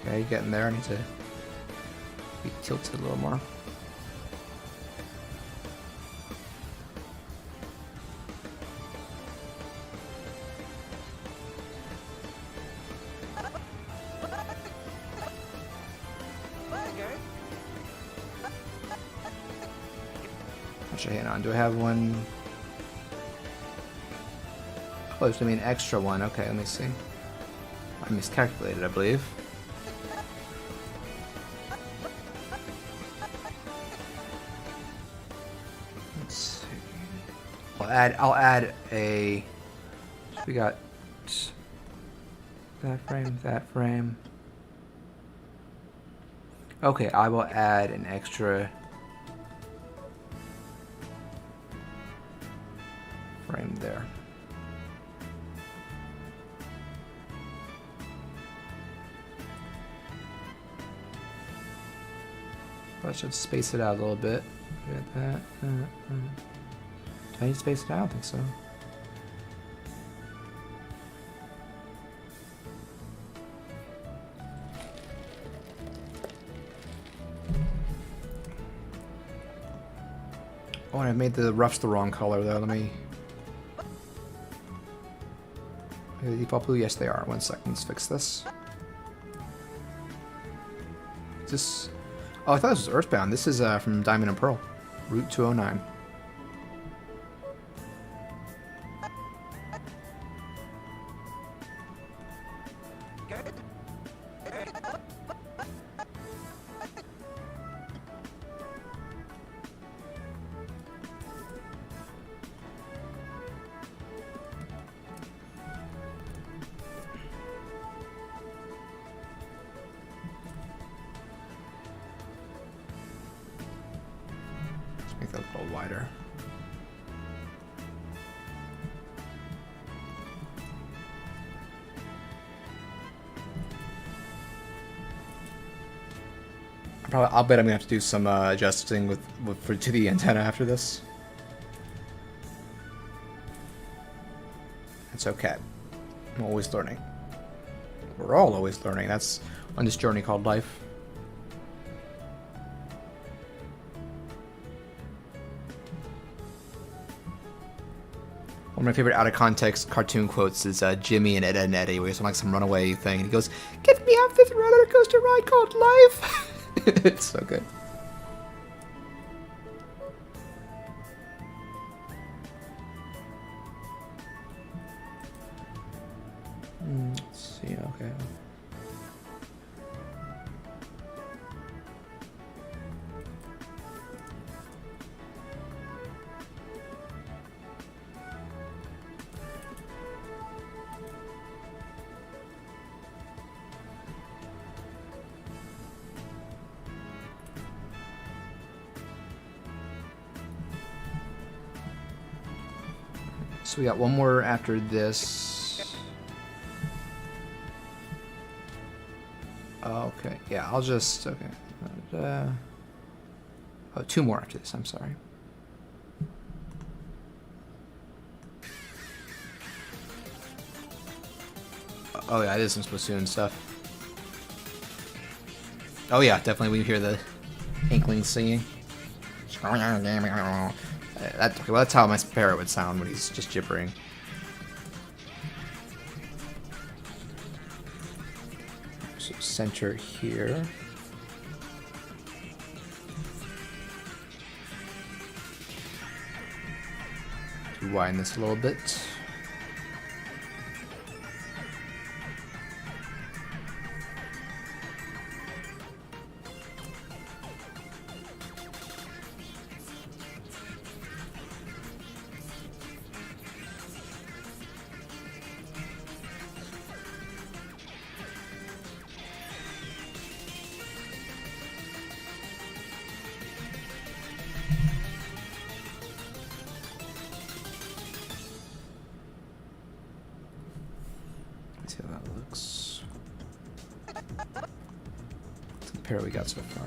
Okay, getting there. I need to be tilted a little more. Actually, hang on. Do I have one? Oh, there's gonna be an extra one. Okay, let me see. I miscalculated, I believe. Let's see. I'll add a. So we got that frame. Okay, I will add an extra frame there. I should space it out a little bit. Get that. Do I need to space it out? I don't think so. Oh, and I made the roughs the wrong color though. Let me. Are they default blue? Yes, they are. 1 second. Let's fix this. Is this? Oh, I thought this was Earthbound. This is from Diamond and Pearl, Route 209. Make that a little wider. I'll bet I'm gonna have to do some adjusting to the antenna after this. It's okay. I'm always learning. We're all always learning. That's on this journey called life. One of my favorite out-of-context cartoon quotes is Jimmy and Ed, Edd n Eddy, where he's on like some runaway thing, and he goes, "Get me off this roller coaster ride called life!" It's so good. Let's see, okay. So we got one more after this. Okay, yeah, I'll just, okay. Oh, 2 more after this, I'm sorry. Oh yeah, it is some Splatoon stuff. Oh yeah, definitely we hear the Inklings singing. Okay, well, that's how my parrot would sound when he's just gibbering. So center here. Widen this a little bit. See how that looks. Let's compare what we got so far.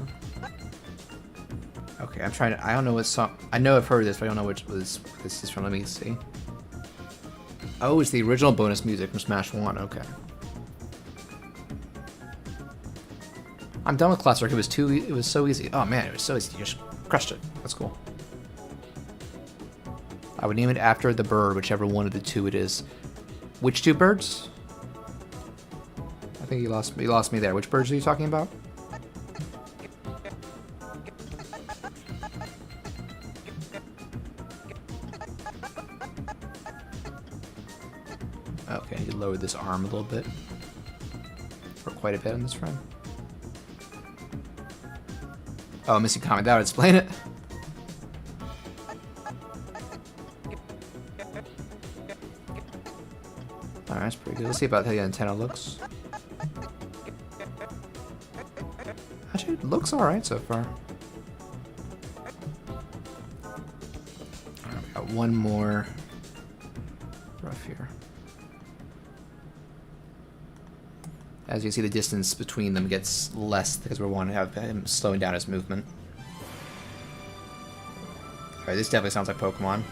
Okay, I'm trying to. I don't know what song. I know I've heard this, but I don't know which was this is from. Let me see. Oh, it's the original bonus music from Smash 1. Okay. I'm done with Classic. It was it was so easy. Oh man, it was so easy. You just crushed it. That's cool. I would name it after the bird, whichever one of the two it is. Which 2 birds? I think you lost me there. Which birds are you talking about? Okay, I need to lower this arm a little bit. For quite a bit on this frame. Oh, missing comment. That would explain it. Alright, that's pretty good. Let's see about how the antenna looks. Actually, it looks alright so far. Alright, we got one more rough here. As you can see, the distance between them gets less because we want to have him slowing down his movement. Alright, this definitely sounds like Pokemon.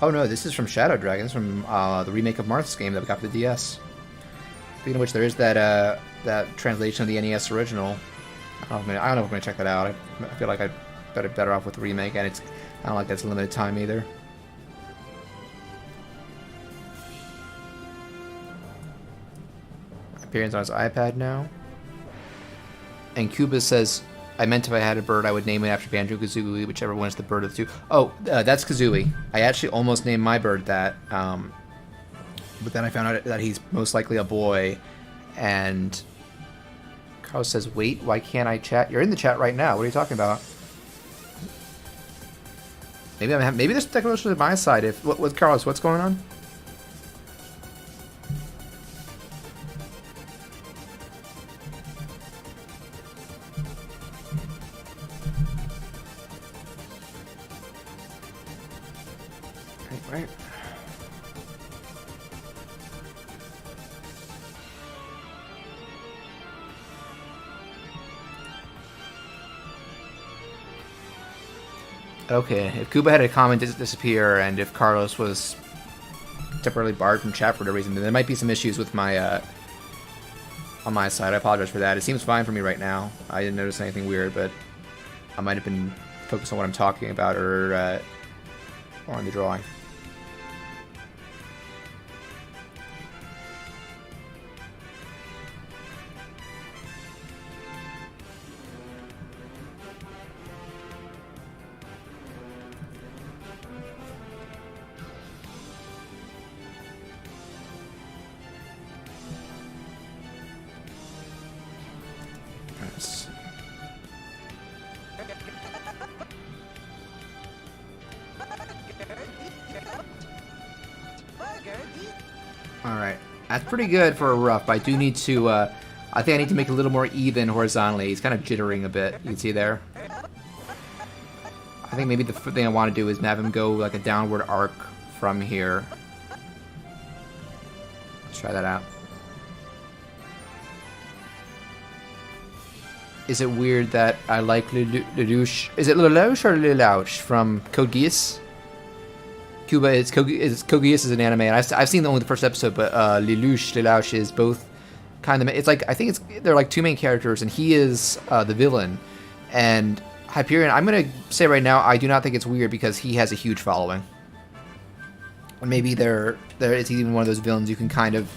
Oh no, this is from Shadow Dragon. This is from the remake of Marth's game that we got for the DS. Speaking of which, there is that that translation of the NES original. I don't know if I'm gonna check that out. I feel like I better off with the remake, and I don't like that's limited time either. Appearance on his iPad now. And Cuba says, I meant if I had a bird, I would name it after Banjo-Kazooie, whichever one is the bird of the two. Oh, that's Kazooie. I actually almost named my bird that, but then I found out that he's most likely a boy. And Carlos says, wait, why can't I chat? You're in the chat right now. What are you talking about? Maybe there's technical issues on my side. With Carlos, what's going on? Right. Okay, if Kuba had a comment disappear, and if Carlos was temporarily barred from chat for whatever reason, then there might be some issues with my on my side. I apologize for that. It seems fine for me right now. I didn't notice anything weird, but I might have been focused on what I'm talking about or on the drawing. Alright, that's pretty good for a rough, but I do need to, I think I need to make it a little more even horizontally. He's kind of jittering a bit, you can see there. I think maybe the thing I want to do is have him go like a downward arc from here. Let's try that out. Is it weird that I like Lelouch? Is it Lelouch or Lelouch from Code Geass? Cuba is Code Geass is an anime, and I've seen only the first episode, but Lelouch is both kind of. It's like I think they're like two main characters, and he is the villain, and Hyperion. I'm gonna say right now, I do not think it's weird because he has a huge following. And maybe there is even one of those villains you can kind of.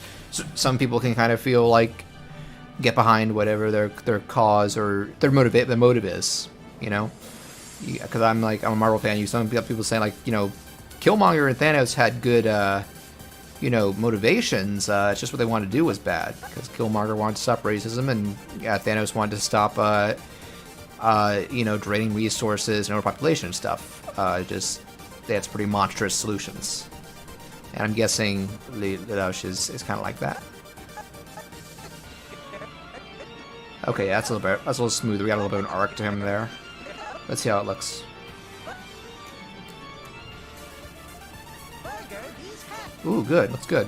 Some people can kind of feel like get behind whatever their cause or their motive is, you know. Because I'm a Marvel fan. Some people saying like, you know, Killmonger and Thanos had good, you know, motivations. It's just what they wanted to do was bad. Because Killmonger wanted to stop racism, and Thanos wanted to stop, you know, draining resources and overpopulation and stuff. Just they had some pretty monstrous solutions. And I'm guessing Lelouch is kind of like that. Okay, that's a little smoother. We got a little bit of an arc to him there. Let's see how it looks. Ooh, good. Looks good.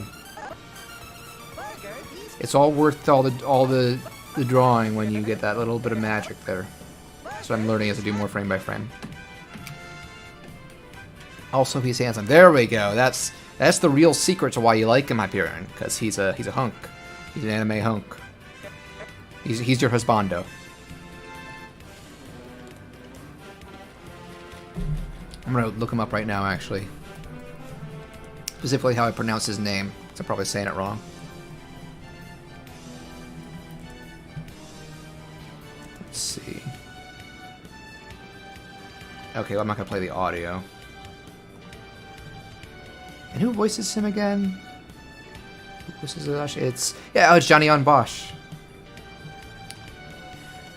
It's all worth all the drawing when you get that little bit of magic there. So I'm learning as I do more frame by frame. Also, he's handsome. There we go. That's the real secret to why you like him, Hyperion, because he's a hunk. He's an anime hunk. He's your husbando. I'm gonna look him up right now, actually. Specifically how I pronounce his name, because I'm probably saying it wrong. Let's see. Okay, well, I'm not gonna play the audio. And who voices him again? It's Johnny on Bosch,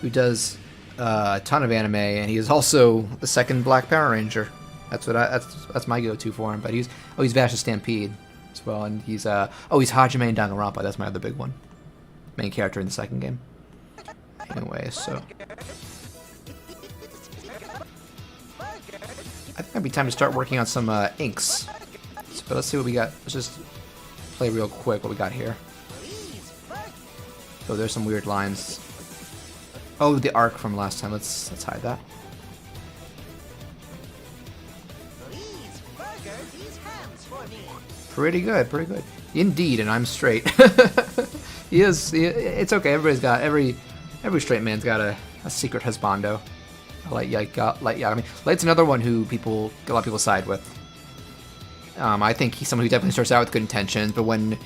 who does a ton of anime, and he is also the second Black Power Ranger. That's my go-to for him. But he's Vash's Stampede as well, and he's Hajime in Danganronpa. That's my other big one, main character in the second game. Anyway, so I think it'd be time to start working on some inks. But let's see what we got. Let's just play real quick what we got here. Oh, there's some weird lines. Oh, the arc from last time. Let's hide that. Pretty good, pretty good. Indeed, and I'm straight. It's okay. Everybody's got every straight man's got a secret husbando. Light Yagami. Light's another one who a lot of people side with. I think he's someone who definitely starts out with good intentions, but when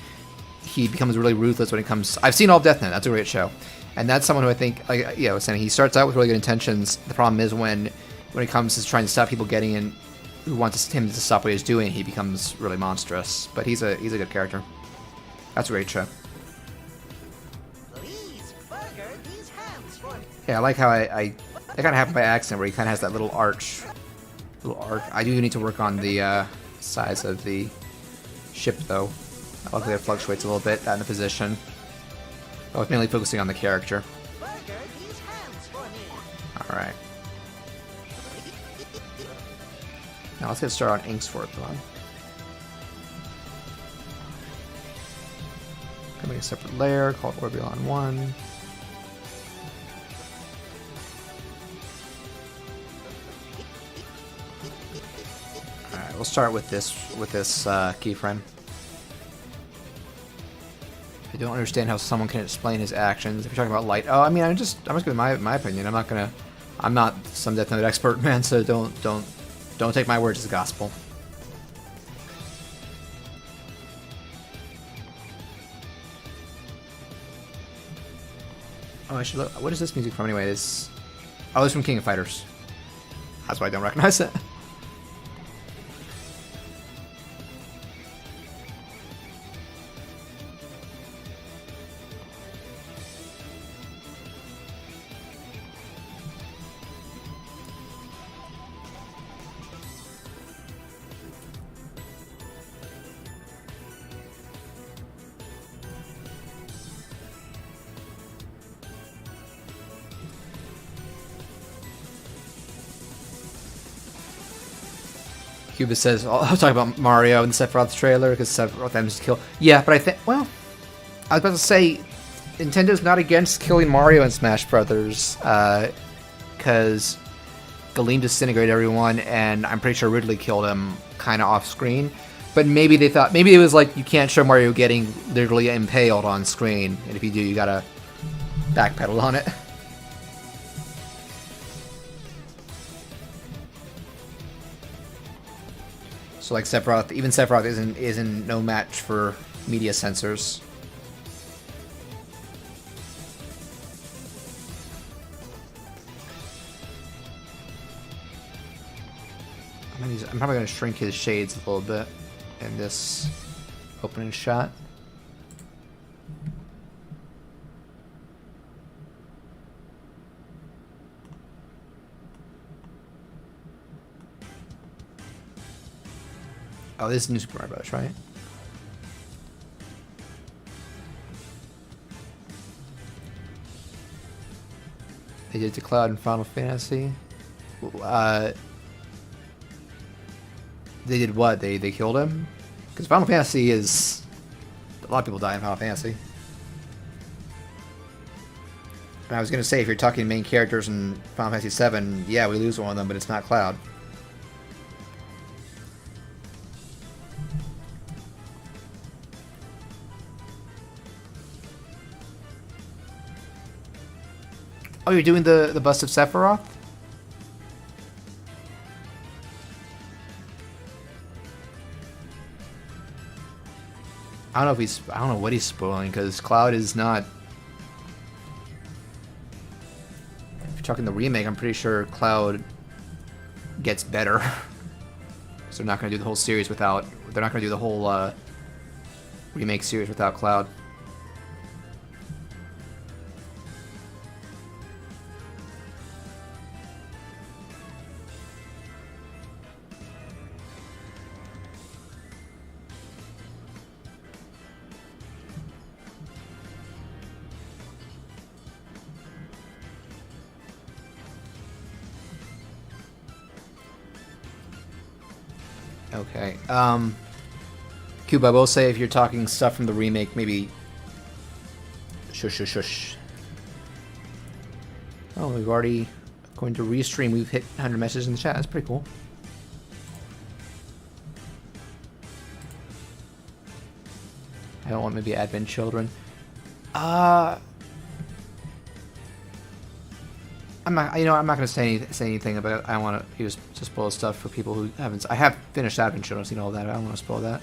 he becomes really ruthless when it comes... I've seen all of Death Note. That's a great show. And that's someone who I think, like, I was saying, he starts out with really good intentions. The problem is when it comes to trying to stop people getting in, who wants him to stop what he's doing, he becomes really monstrous. But he's a good character. That's a great show. Please burger these hams for me. Yeah, I like how I that kind of happened by accident, where he kind of has that little arch. I do need to work on the size of the ship, though. Luckily, it fluctuates a little bit, that in the position. I was mainly focusing on the character. Burger these hams for me. Alright. Now let's get started on inks for it, Come make a separate layer, call it Orbulon 1. Alright, we'll start with this keyframe. I don't understand how someone can explain his actions. If you're talking about light, I mean, I'm just giving my opinion. I'm not some Death Note expert, man. So don't take my words as gospel. Oh, I should look. What is this music from anyway? This is from King of Fighters. That's why I don't recognize it. Cuba says, I'll talk about Mario and the Sephiroth trailer because Sephiroth aims to kill. Yeah, but I think, well, I was about to say, Nintendo's not against killing Mario in Smash Brothers because Galeem disintegrated everyone, and I'm pretty sure Ridley killed him kind of off screen. But maybe they thought, maybe it was like, you can't show Mario getting literally impaled on screen, and if you do, you gotta backpedal on it. So like Sephiroth, even Sephiroth isn't no match for media censors. I'm probably going to shrink his shades a little bit in this opening shot. Oh, this is New Super Mario Bros., right? They did to Cloud in Final Fantasy. They did what? They killed him? Because Final Fantasy is... A lot of people die in Final Fantasy. And I was going to say, if you're talking main characters in Final Fantasy 7, yeah, we lose one of them, but it's not Cloud. Oh, you're doing the bust of Sephiroth? I don't know what he's spoiling, because Cloud is not... If you're talking the remake, I'm pretty sure Cloud gets better. So they're not going to do the whole series without... They're not going to do the whole remake series without Cloud. Okay. Cube, I will say if you're talking stuff from the remake, maybe... Shush, shush, shush. Oh, we've already... Going to restream, we've hit 100 messages in the chat. That's pretty cool. I don't want maybe advent children. I'm not, I'm not gonna say anything about it. I don't want to use to spoil stuff for people who haven't. I have finished Advent Children, seen all that. I don't want to spoil that.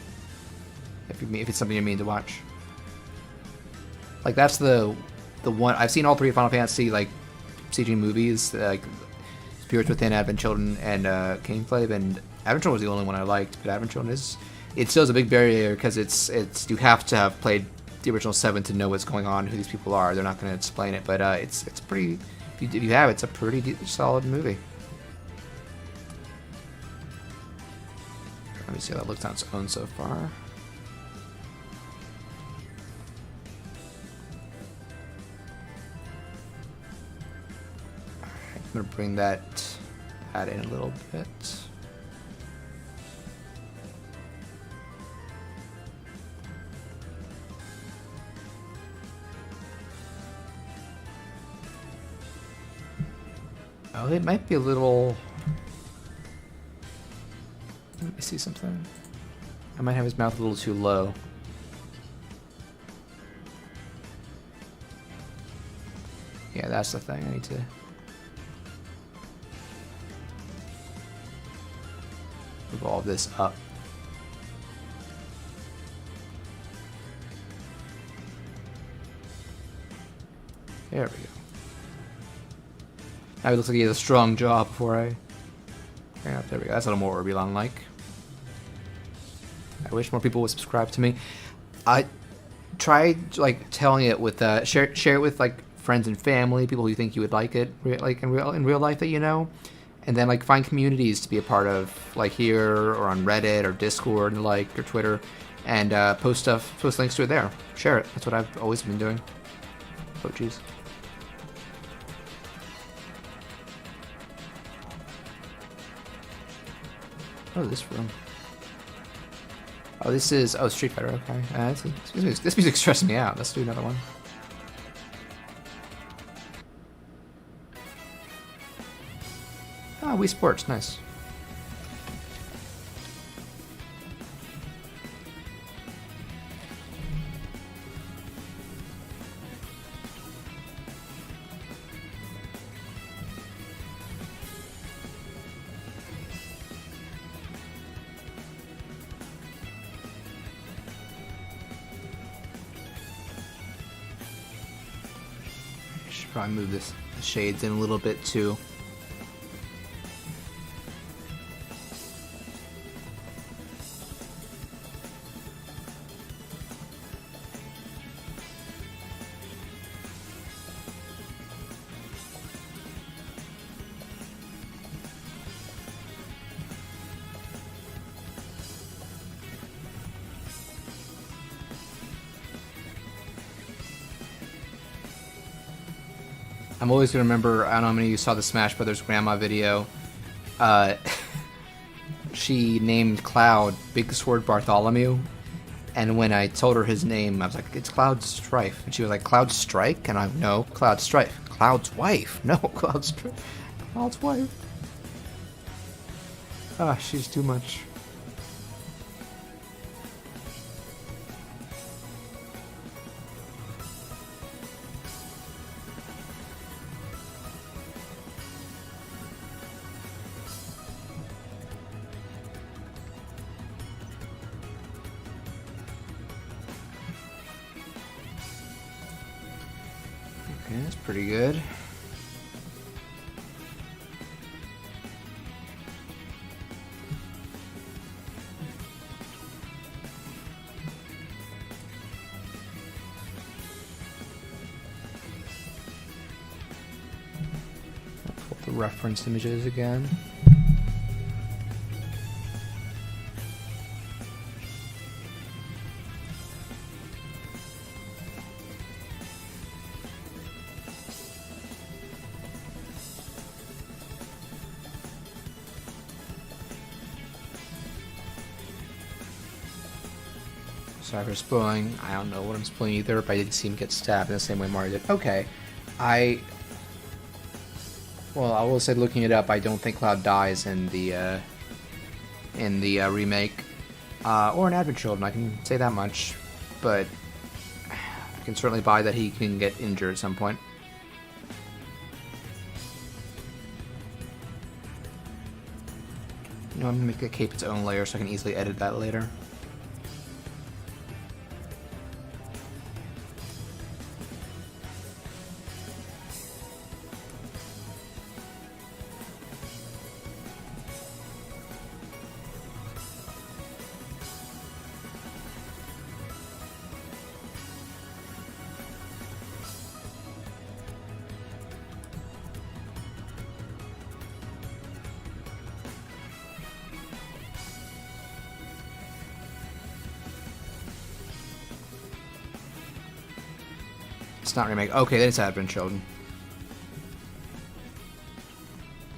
If it's something you mean to watch, like that's the one I've seen all three Final Fantasy like CG movies, like Spirits Within, Advent Children, and Kingslave, and Advent Children was the only one I liked. But Advent Children it still is a big barrier because it's you have to have played the original 7 to know what's going on, who these people are. They're not going to explain it, but it's pretty. If you have, it's a pretty solid movie. Let me see how that looks on its own so far. I'm gonna bring that in a little bit. Oh, it might be a little... Let me see something. I might have his mouth a little too low. Yeah, that's the thing. I need to... move all this up. There we go. Now it looks like he has a strong jaw before I... Yeah, there we go. That's a little more Orbulon-like. I wish more people would subscribe to me. I tried like telling it with share it with like friends and family, people who think you would like it, like in real life that you know, and then like find communities to be a part of, like here or on Reddit or Discord and like or Twitter, and post links to it there. Share it. That's what I've always been doing. Oh jeez. Oh, this room. Oh, this is... Oh, Street Fighter, okay. This music's stressing me out. Let's do another one. Ah, Wii Sports. Nice. Probably move the shades in a little bit too. I'm always going to remember, I don't know how many of you saw the Smash Brothers Grandma video. She named Cloud Big Sword Bartholomew. And when I told her his name, I was like, it's Cloud Strife. And she was like, Cloud Strike? And I'm, no, Cloud Strife. Cloud's wife. No, Cloud Strife. Cloud's wife. Ah, she's too much. Okay, that's pretty good. I'll pull up the reference images again. Sorry for spoiling. I don't know what I'm spoiling either, but I didn't see him get stabbed in the same way Mario did. Okay. Well, I will say, looking it up, I don't think Cloud dies in the remake. Or in Advent Children, I can say that much. But I can certainly buy that he can get injured at some point. know, I'm gonna make the cape its own layer so I can easily edit that later. It's not remake. Okay, then it's Advent Children.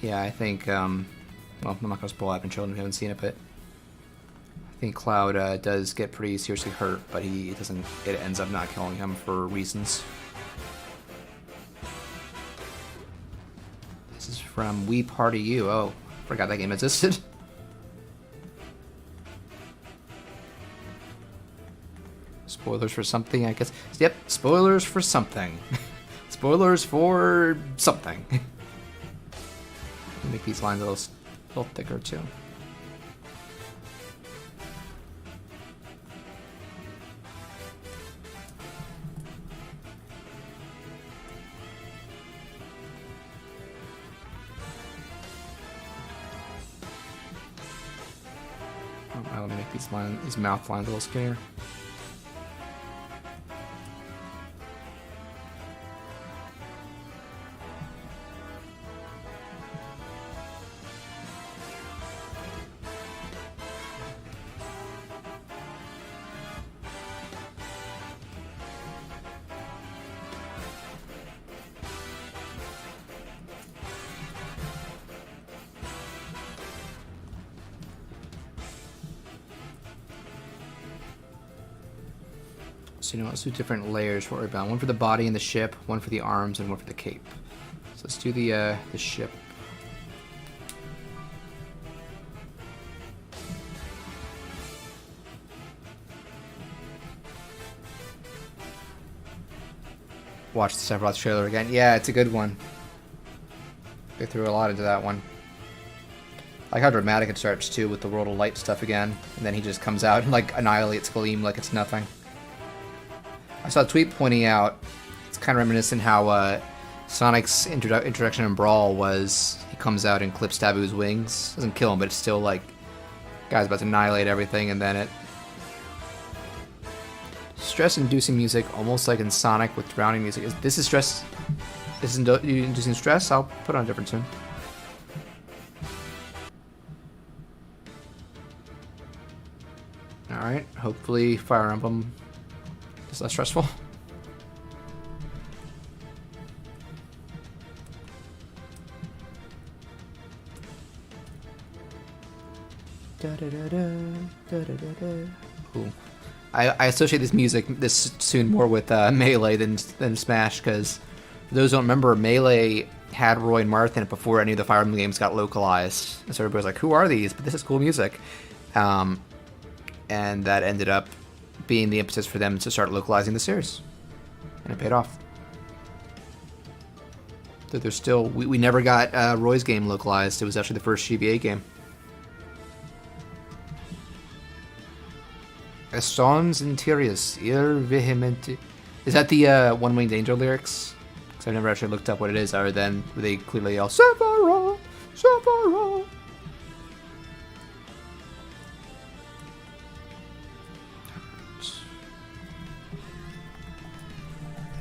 Yeah, I think, well, I'm not gonna spoil Advent Children if you haven't seen it, but I think Cloud does get pretty seriously hurt, but it ends up not killing him for reasons. This is from We Party You. Oh, forgot that game existed. Spoilers for something, I guess. Yep, spoilers for something. Spoilers for something. Make these lines a little thicker too. Let me make these mouth lines a little skinnier. So, you know, let's do different layers for Earthbound. One for the body and the ship, one for the arms, and one for the cape. So let's do the ship. Watch the Sephiroth trailer again. Yeah, it's a good one. They threw a lot into that one. I like how dramatic it starts too with the World of Light stuff again, and then he just comes out and like annihilates Gleam like it's nothing. I saw a tweet pointing out it's kind of reminiscent how Sonic's introduction in Brawl was he comes out and clips Taboo's wings. Doesn't kill him, but it's still like guy's about to annihilate everything, and then it stress-inducing music, almost like in Sonic with drowning music. This is stress. This is inducing stress. I'll put on a different tune. All right. Hopefully, Fire Emblem is less stressful. Ooh. I associate this tune more with Melee than Smash, because for those who don't remember, Melee had Roy and Marth in it before any of the Fire Emblem games got localized. And so everybody was like, who are these? But this is cool music. And that ended up being the impetus for them to start localizing the series. And it paid off. So there's still... We never got Roy's game localized. It was actually the first GBA game. Sons interiors, ir vehementi. Is that the One Winged Angel lyrics? Because I've never actually looked up what it is, other than they clearly yell, Sephiroth! Sephiroth!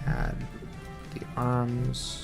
Add the arms.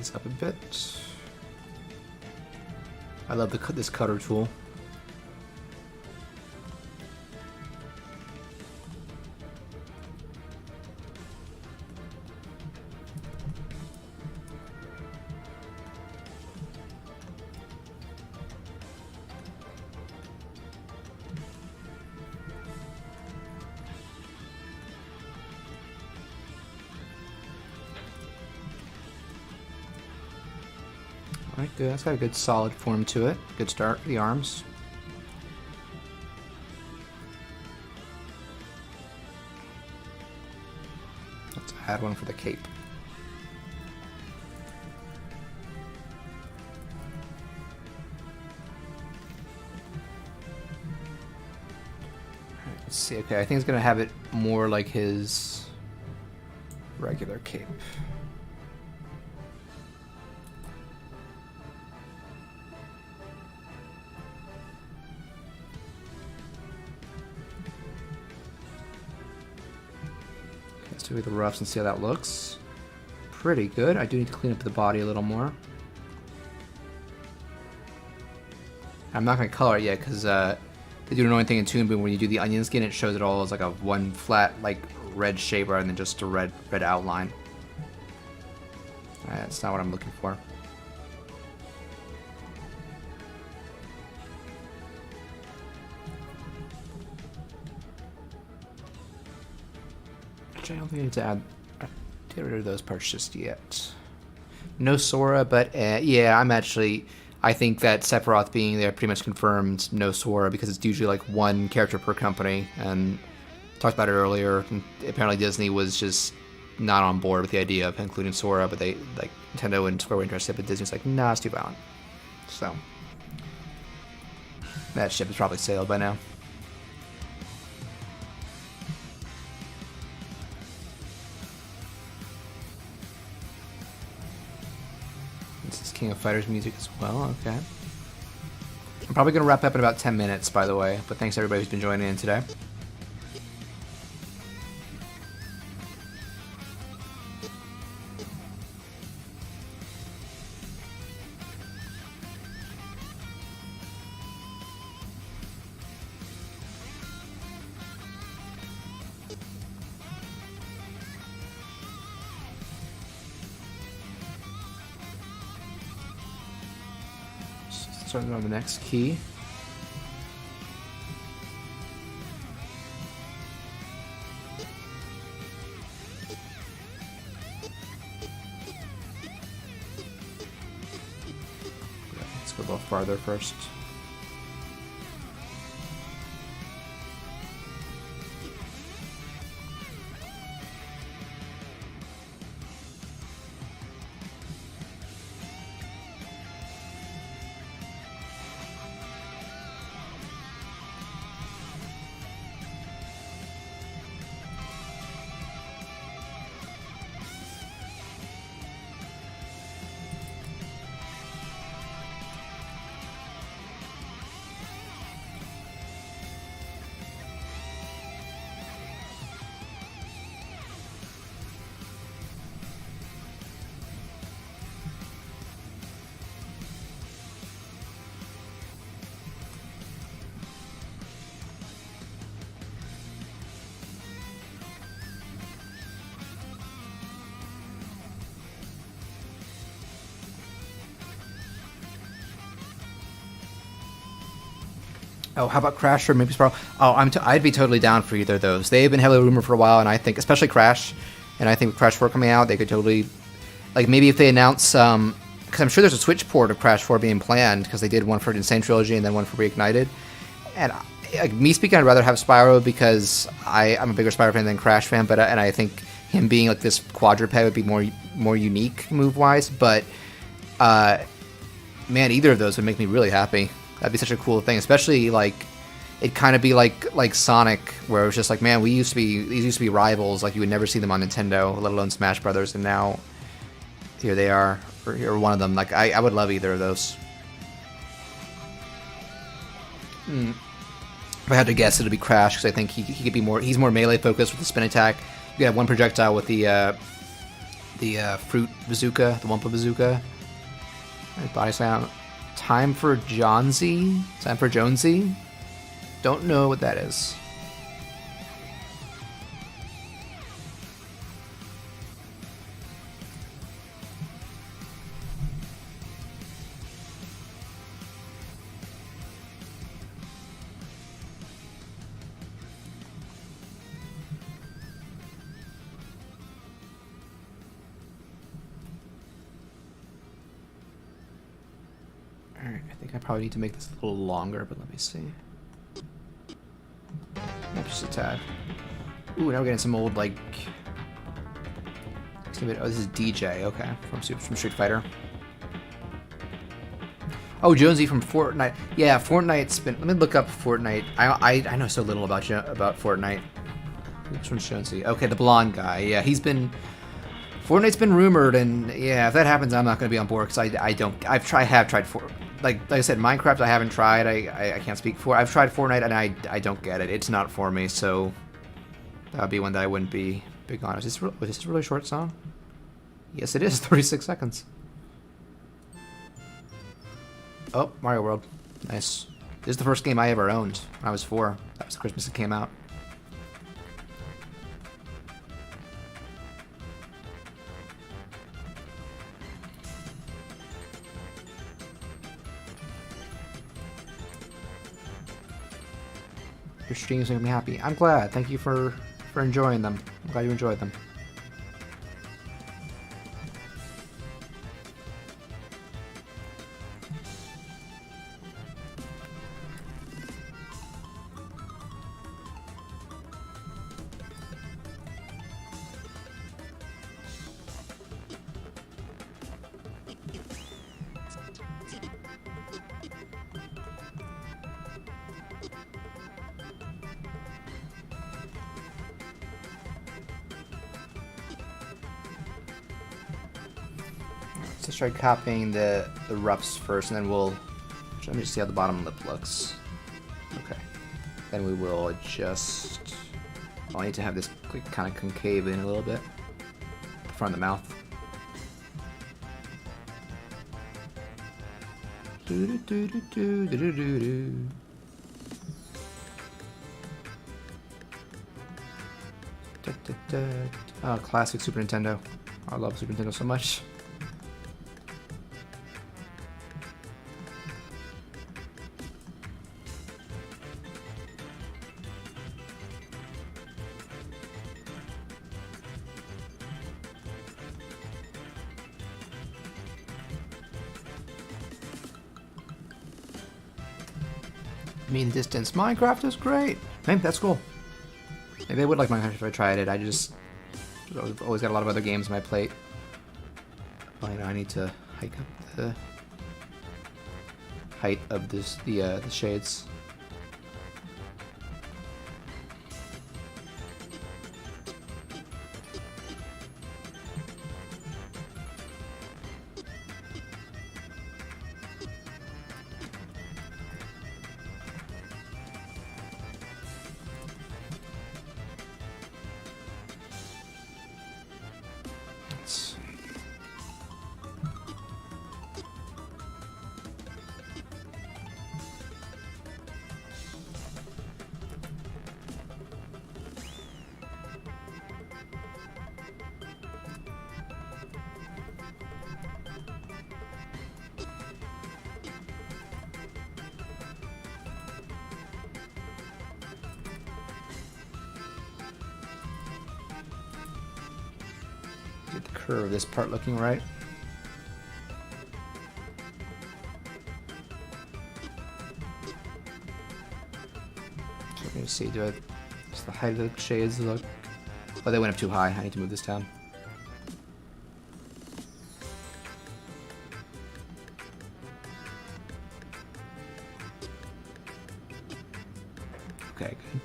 this up a bit. I love this cutter tool. Alright, good. That's got a good solid form to it. Good start for the arms. Let's add one for the cape. Alright, let's see. Okay, I think it's gonna have it more like his regular cape. Let's do the roughs and see how that looks. Pretty good. I do need to clean up the body a little more. I'm not going to color it yet because they do an annoying thing in Toon Boom. When you do the onion skin, it shows it all as like a one flat like red shape rather than just a red outline. That's not what I'm looking for. I don't think I need to get rid of those parts just yet. No Sora, but yeah, I think that Sephiroth being there pretty much confirmed no Sora because it's usually like one character per company, and talked about it earlier. And apparently Disney was just not on board with the idea of including Sora, but they like Nintendo and Square were interested, but Disney's like, nah, it's too violent. So that ship is probably sailed by now. King of Fighters music as well, okay. I'm probably going to wrap up in about 10 minutes, by the way, but thanks to everybody who's been joining in today. Starting on the next key. Let's go a little farther first. Oh, how about Crash or maybe Sparrow? Oh, I'd be totally down for either of those. They've been heavily rumored for a while, and I think, especially Crash, and I think with Crash 4 coming out, they could totally, like maybe if they announce, because I'm sure there's a Switch port of Crash 4 being planned, because they did one for Insane Trilogy and then one for Reignited. And like me speaking, I'd rather have Spyro because I'm a bigger Spyro fan than Crash fan, but and I think him being like this quadruped would be more unique move wise. But man, either of those would make me really happy. That'd be such a cool thing, especially like it'd kind of be like Sonic, where it was just like, man, these used to be rivals. Like you would never see them on Nintendo, let alone Smash Brothers, and now here they are, or one of them. Like I would love either of those. If I had to guess, it'd be Crash because I think he could be more. He's more melee focused with the spin attack. You could have one projectile with the the fruit bazooka, the Wumpa bazooka. Alright, body slam. Time for Jonesy. Time for Jonesy. Don't know what that is. Alright, I think I probably need to make this a little longer, but let me see. Maybe just a tad. Ooh, now we're getting some old, like... Oh, this is DJ, okay, from Street Fighter. Oh, Jonesy from Fortnite. Yeah, Fortnite's been... Let me look up Fortnite. I know so little about Fortnite. Which one's Jonesy? Okay, the blonde guy. Yeah, he's been... Fortnite's been rumored, and yeah, if that happens, I'm not going to be on board, because I don't... I have tried like I said, Minecraft I haven't tried. I can't speak for. I've tried Fortnite and I don't get it. It's not for me. So that would be one that I wouldn't be big on. Is this a really short song? Yes, it is. 36 seconds. Oh, Mario World. Nice. This is the first game I ever owned when I was 4. That was the Christmas it came out. Your streams make me happy. I'm glad. Thank you for enjoying them. I'm glad you enjoyed them. Let's try copying the roughs first, and then we'll... Let me just see how the bottom lip looks. Okay. Then we will adjust... I'll need to have this kind of concave in a little bit. The front of the mouth. Oh, classic Super Nintendo. I love Super Nintendo so much. Mean distance. Minecraft is great. Hey, that's cool. Maybe I would like Minecraft if I tried it. I've always got a lot of other games on my plate. Oh, I know I need to hike up the height of the shades. Get the curve of this part looking right. So let me see, does the height of the shades look... Oh, they went up too high. I need to move this down. Okay, good.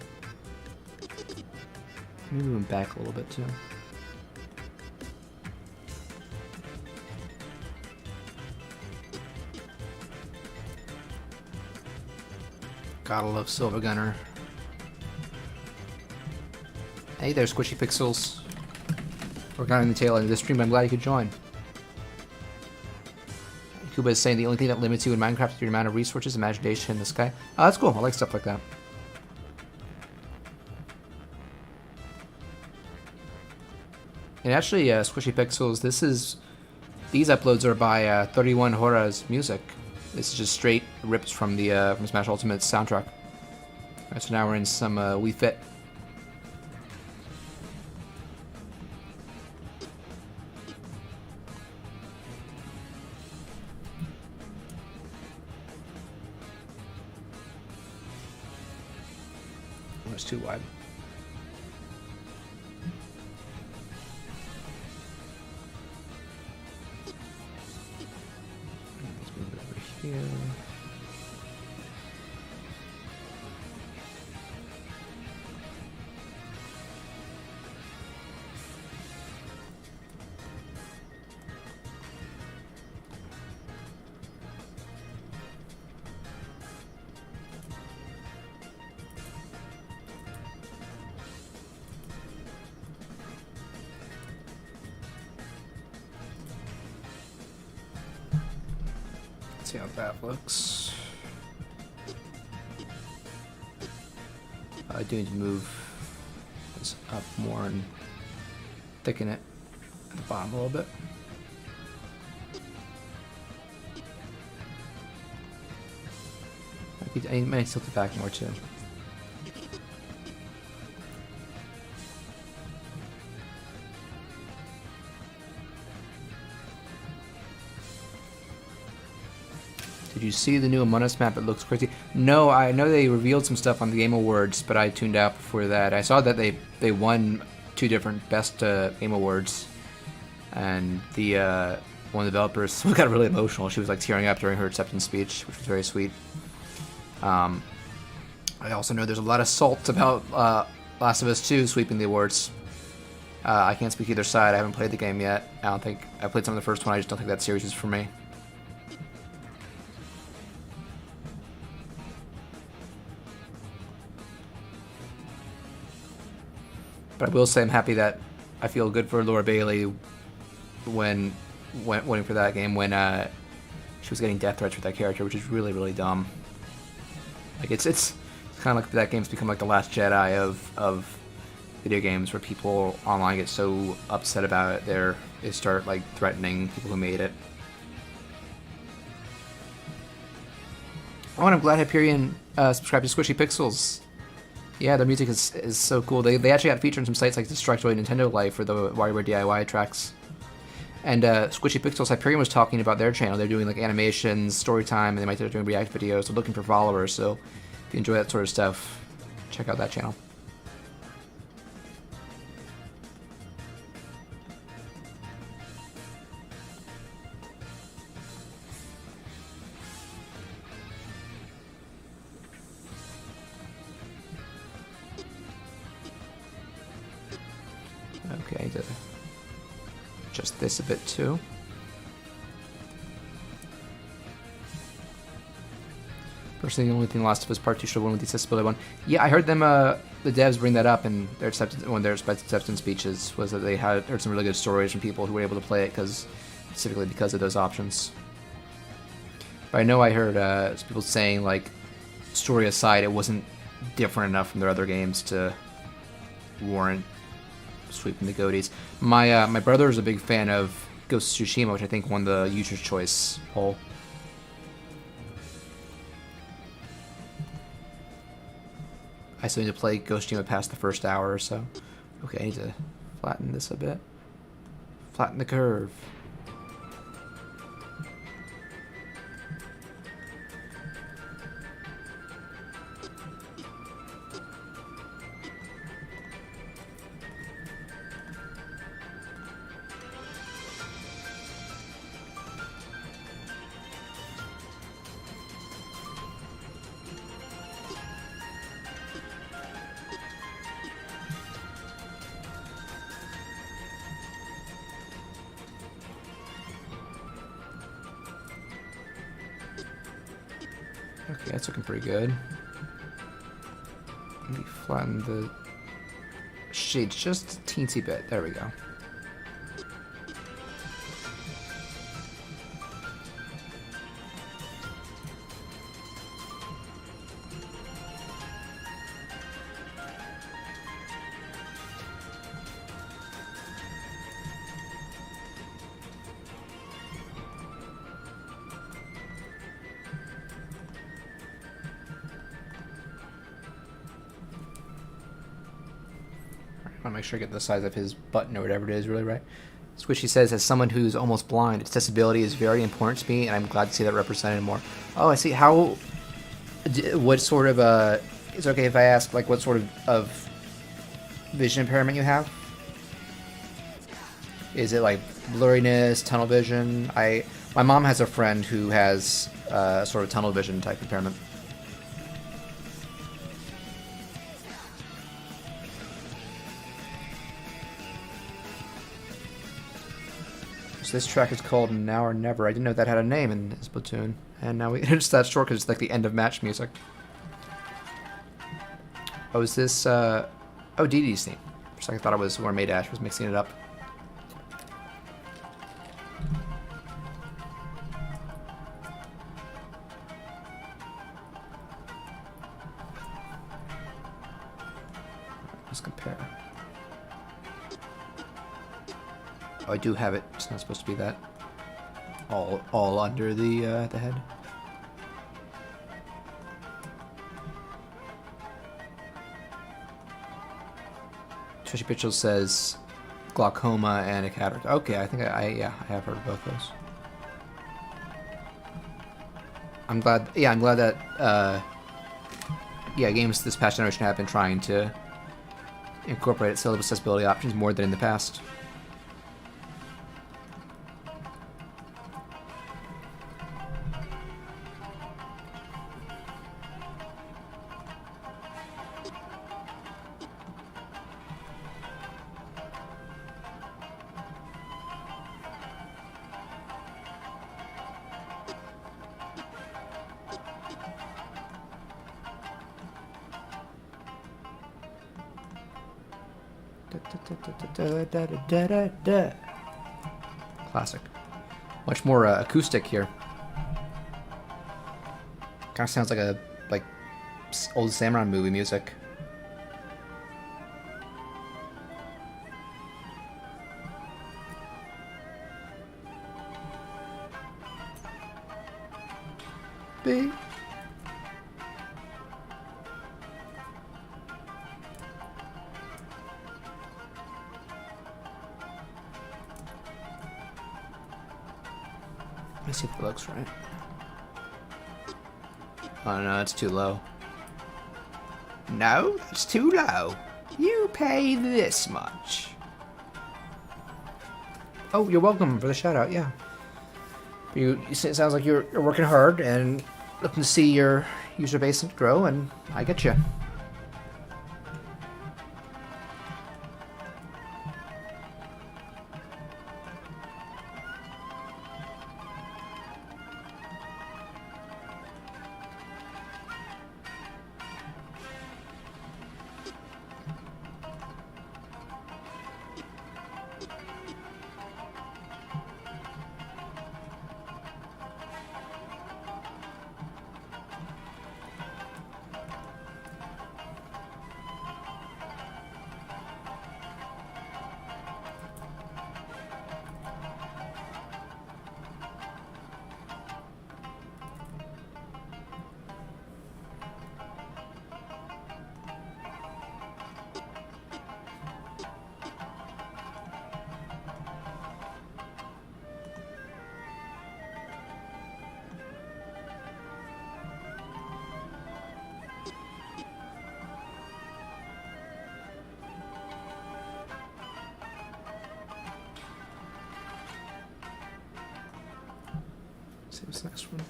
Maybe move them back a little bit too. Gotta love Silver Gunner. Hey there, Squishy Pixels. We're kind of in the tail end of this stream, but I'm glad you could join. Kuba is saying the only thing that limits you in Minecraft is your amount of resources, imagination, in the sky. Oh, that's cool. I like stuff like that. And actually, Squishy Pixels, these uploads are by 31 Hora's music. This is just straight rips from the from Smash Ultimate's soundtrack. Alright, so now we're in some Wii Fit. Oh, it's too wide. Let's move it over here. See how that looks. I do need to move this up more and thicken it at the bottom a little bit. I might tilt it back more too. Did you see the new Among Us map? It looks crazy. No, I know they revealed some stuff on the Game Awards, but I tuned out before that. I saw that they won 2 different Best Game Awards, and the one of the developers got really emotional. She was like tearing up during her acceptance speech, which was very sweet. I also know there's a lot of salt about Last of Us 2 sweeping the awards. I can't speak either side. I haven't played the game yet. I played some of the first one. I just don't think that series is for me. But I will say I'm happy that I feel good for Laura Bailey when waiting for that game when she was getting death threats with that character, which is really, really dumb. Like it's kind of like that game's become like the last Jedi of video games, where people online get so upset about it, they start like threatening people who made it. Oh, and I'm glad Hyperion subscribed to Squishy Pixels. Yeah, their music is so cool. They actually got featured on some sites like Destructoid Nintendo Life for the WarioWare DIY tracks. And Squishy Pixels, Hyperion was talking about their channel. They're doing like animations, story time, and they might start doing react videos. So looking for followers. So if you enjoy that sort of stuff, check out that channel. Okay, I need to adjust this a bit too. Personally, the only thing Last of Us Part 2 should have won with the accessibility one. Yeah, I heard them, the devs bring that up in their one of their acceptance speeches, was that they had heard some really good stories from people who were able to play it specifically because of those options. But I know I heard people saying, like, story aside, it wasn't different enough from their other games to warrant sweeping the goatees. My brother is a big fan of Ghost of Tsushima, which I think won the User's Choice poll. I still need to play Ghost of Tsushima past the first hour or so. Okay, I need to flatten this a bit. Flatten the curve. Okay, that's looking pretty good. Let me flatten the shades just a teensy bit. There we go. I want to make sure I get the size of his button or whatever it is really right. Squishy says, as someone who's almost blind, accessibility is very important to me, and I'm glad to see that represented more. Oh, I see. How... What sort of... It's okay if I ask, like, what sort of vision impairment you have? Is it, like, blurriness, tunnel vision? My mom has a friend who has sort of tunnel vision type impairment. So this track is called Now or Never. I didn't know that had a name in Splatoon. And now we it's that short because it's like the end of match music. Oh, is this oh, Dee Dee's theme. For a second I thought it was where Maydash was mixing it up. Let's compare. Oh, I do have it. It's not supposed to be that. All under the head. Trishy Pitchell says glaucoma and a cataract. Okay, I think I have heard of both those. I'm glad that games this past generation have been trying to incorporate syllable accessibility options more than in the past. Classic. Much more acoustic here. Kind of sounds like old samurai movie music. B. Let's see if it looks right. Oh no, it's too low. No, it's too low. You pay this much. Oh, you're welcome for the shout out, yeah. It sounds like you're working hard and looking to see your user base grow, and I get you. See what's the next one.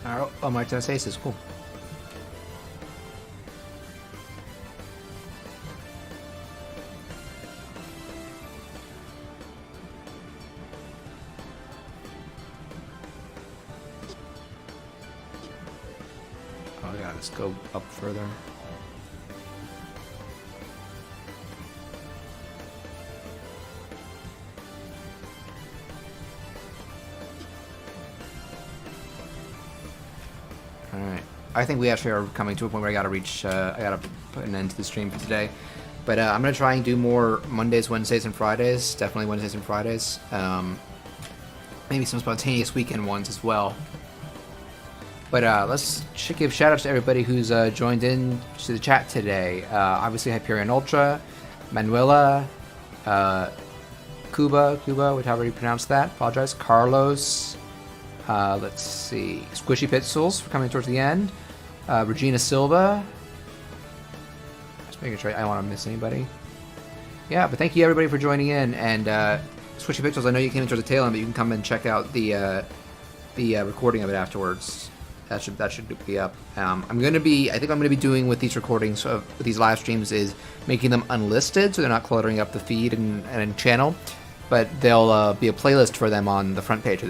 Alright, oh, my Ace is cool. Oh yeah, let's go up further. Alright. I think we actually are coming to a point where I gotta put an end to the stream for today. But I'm gonna try and do more Mondays, Wednesdays, and Fridays. Definitely Wednesdays and Fridays. Maybe some spontaneous weekend ones as well. But let's give shout outs to everybody who's joined in to the chat today. Obviously, Hyperion Ultra, Manuela, Cuba, however you pronounce that. Apologize. Carlos. Let's see. Squishy Pixels for coming towards the end. Regina Silva. Just making sure I don't want to miss anybody. Yeah, but thank you everybody for joining in. And Squishy Pixels, I know you came in towards the tail end, but you can come and check out the recording of it afterwards. That should be up. I think I'm gonna be doing with these recordings of these live streams is making them unlisted, so they're not cluttering up the feed and channel. But there'll be a playlist for them on the front page of the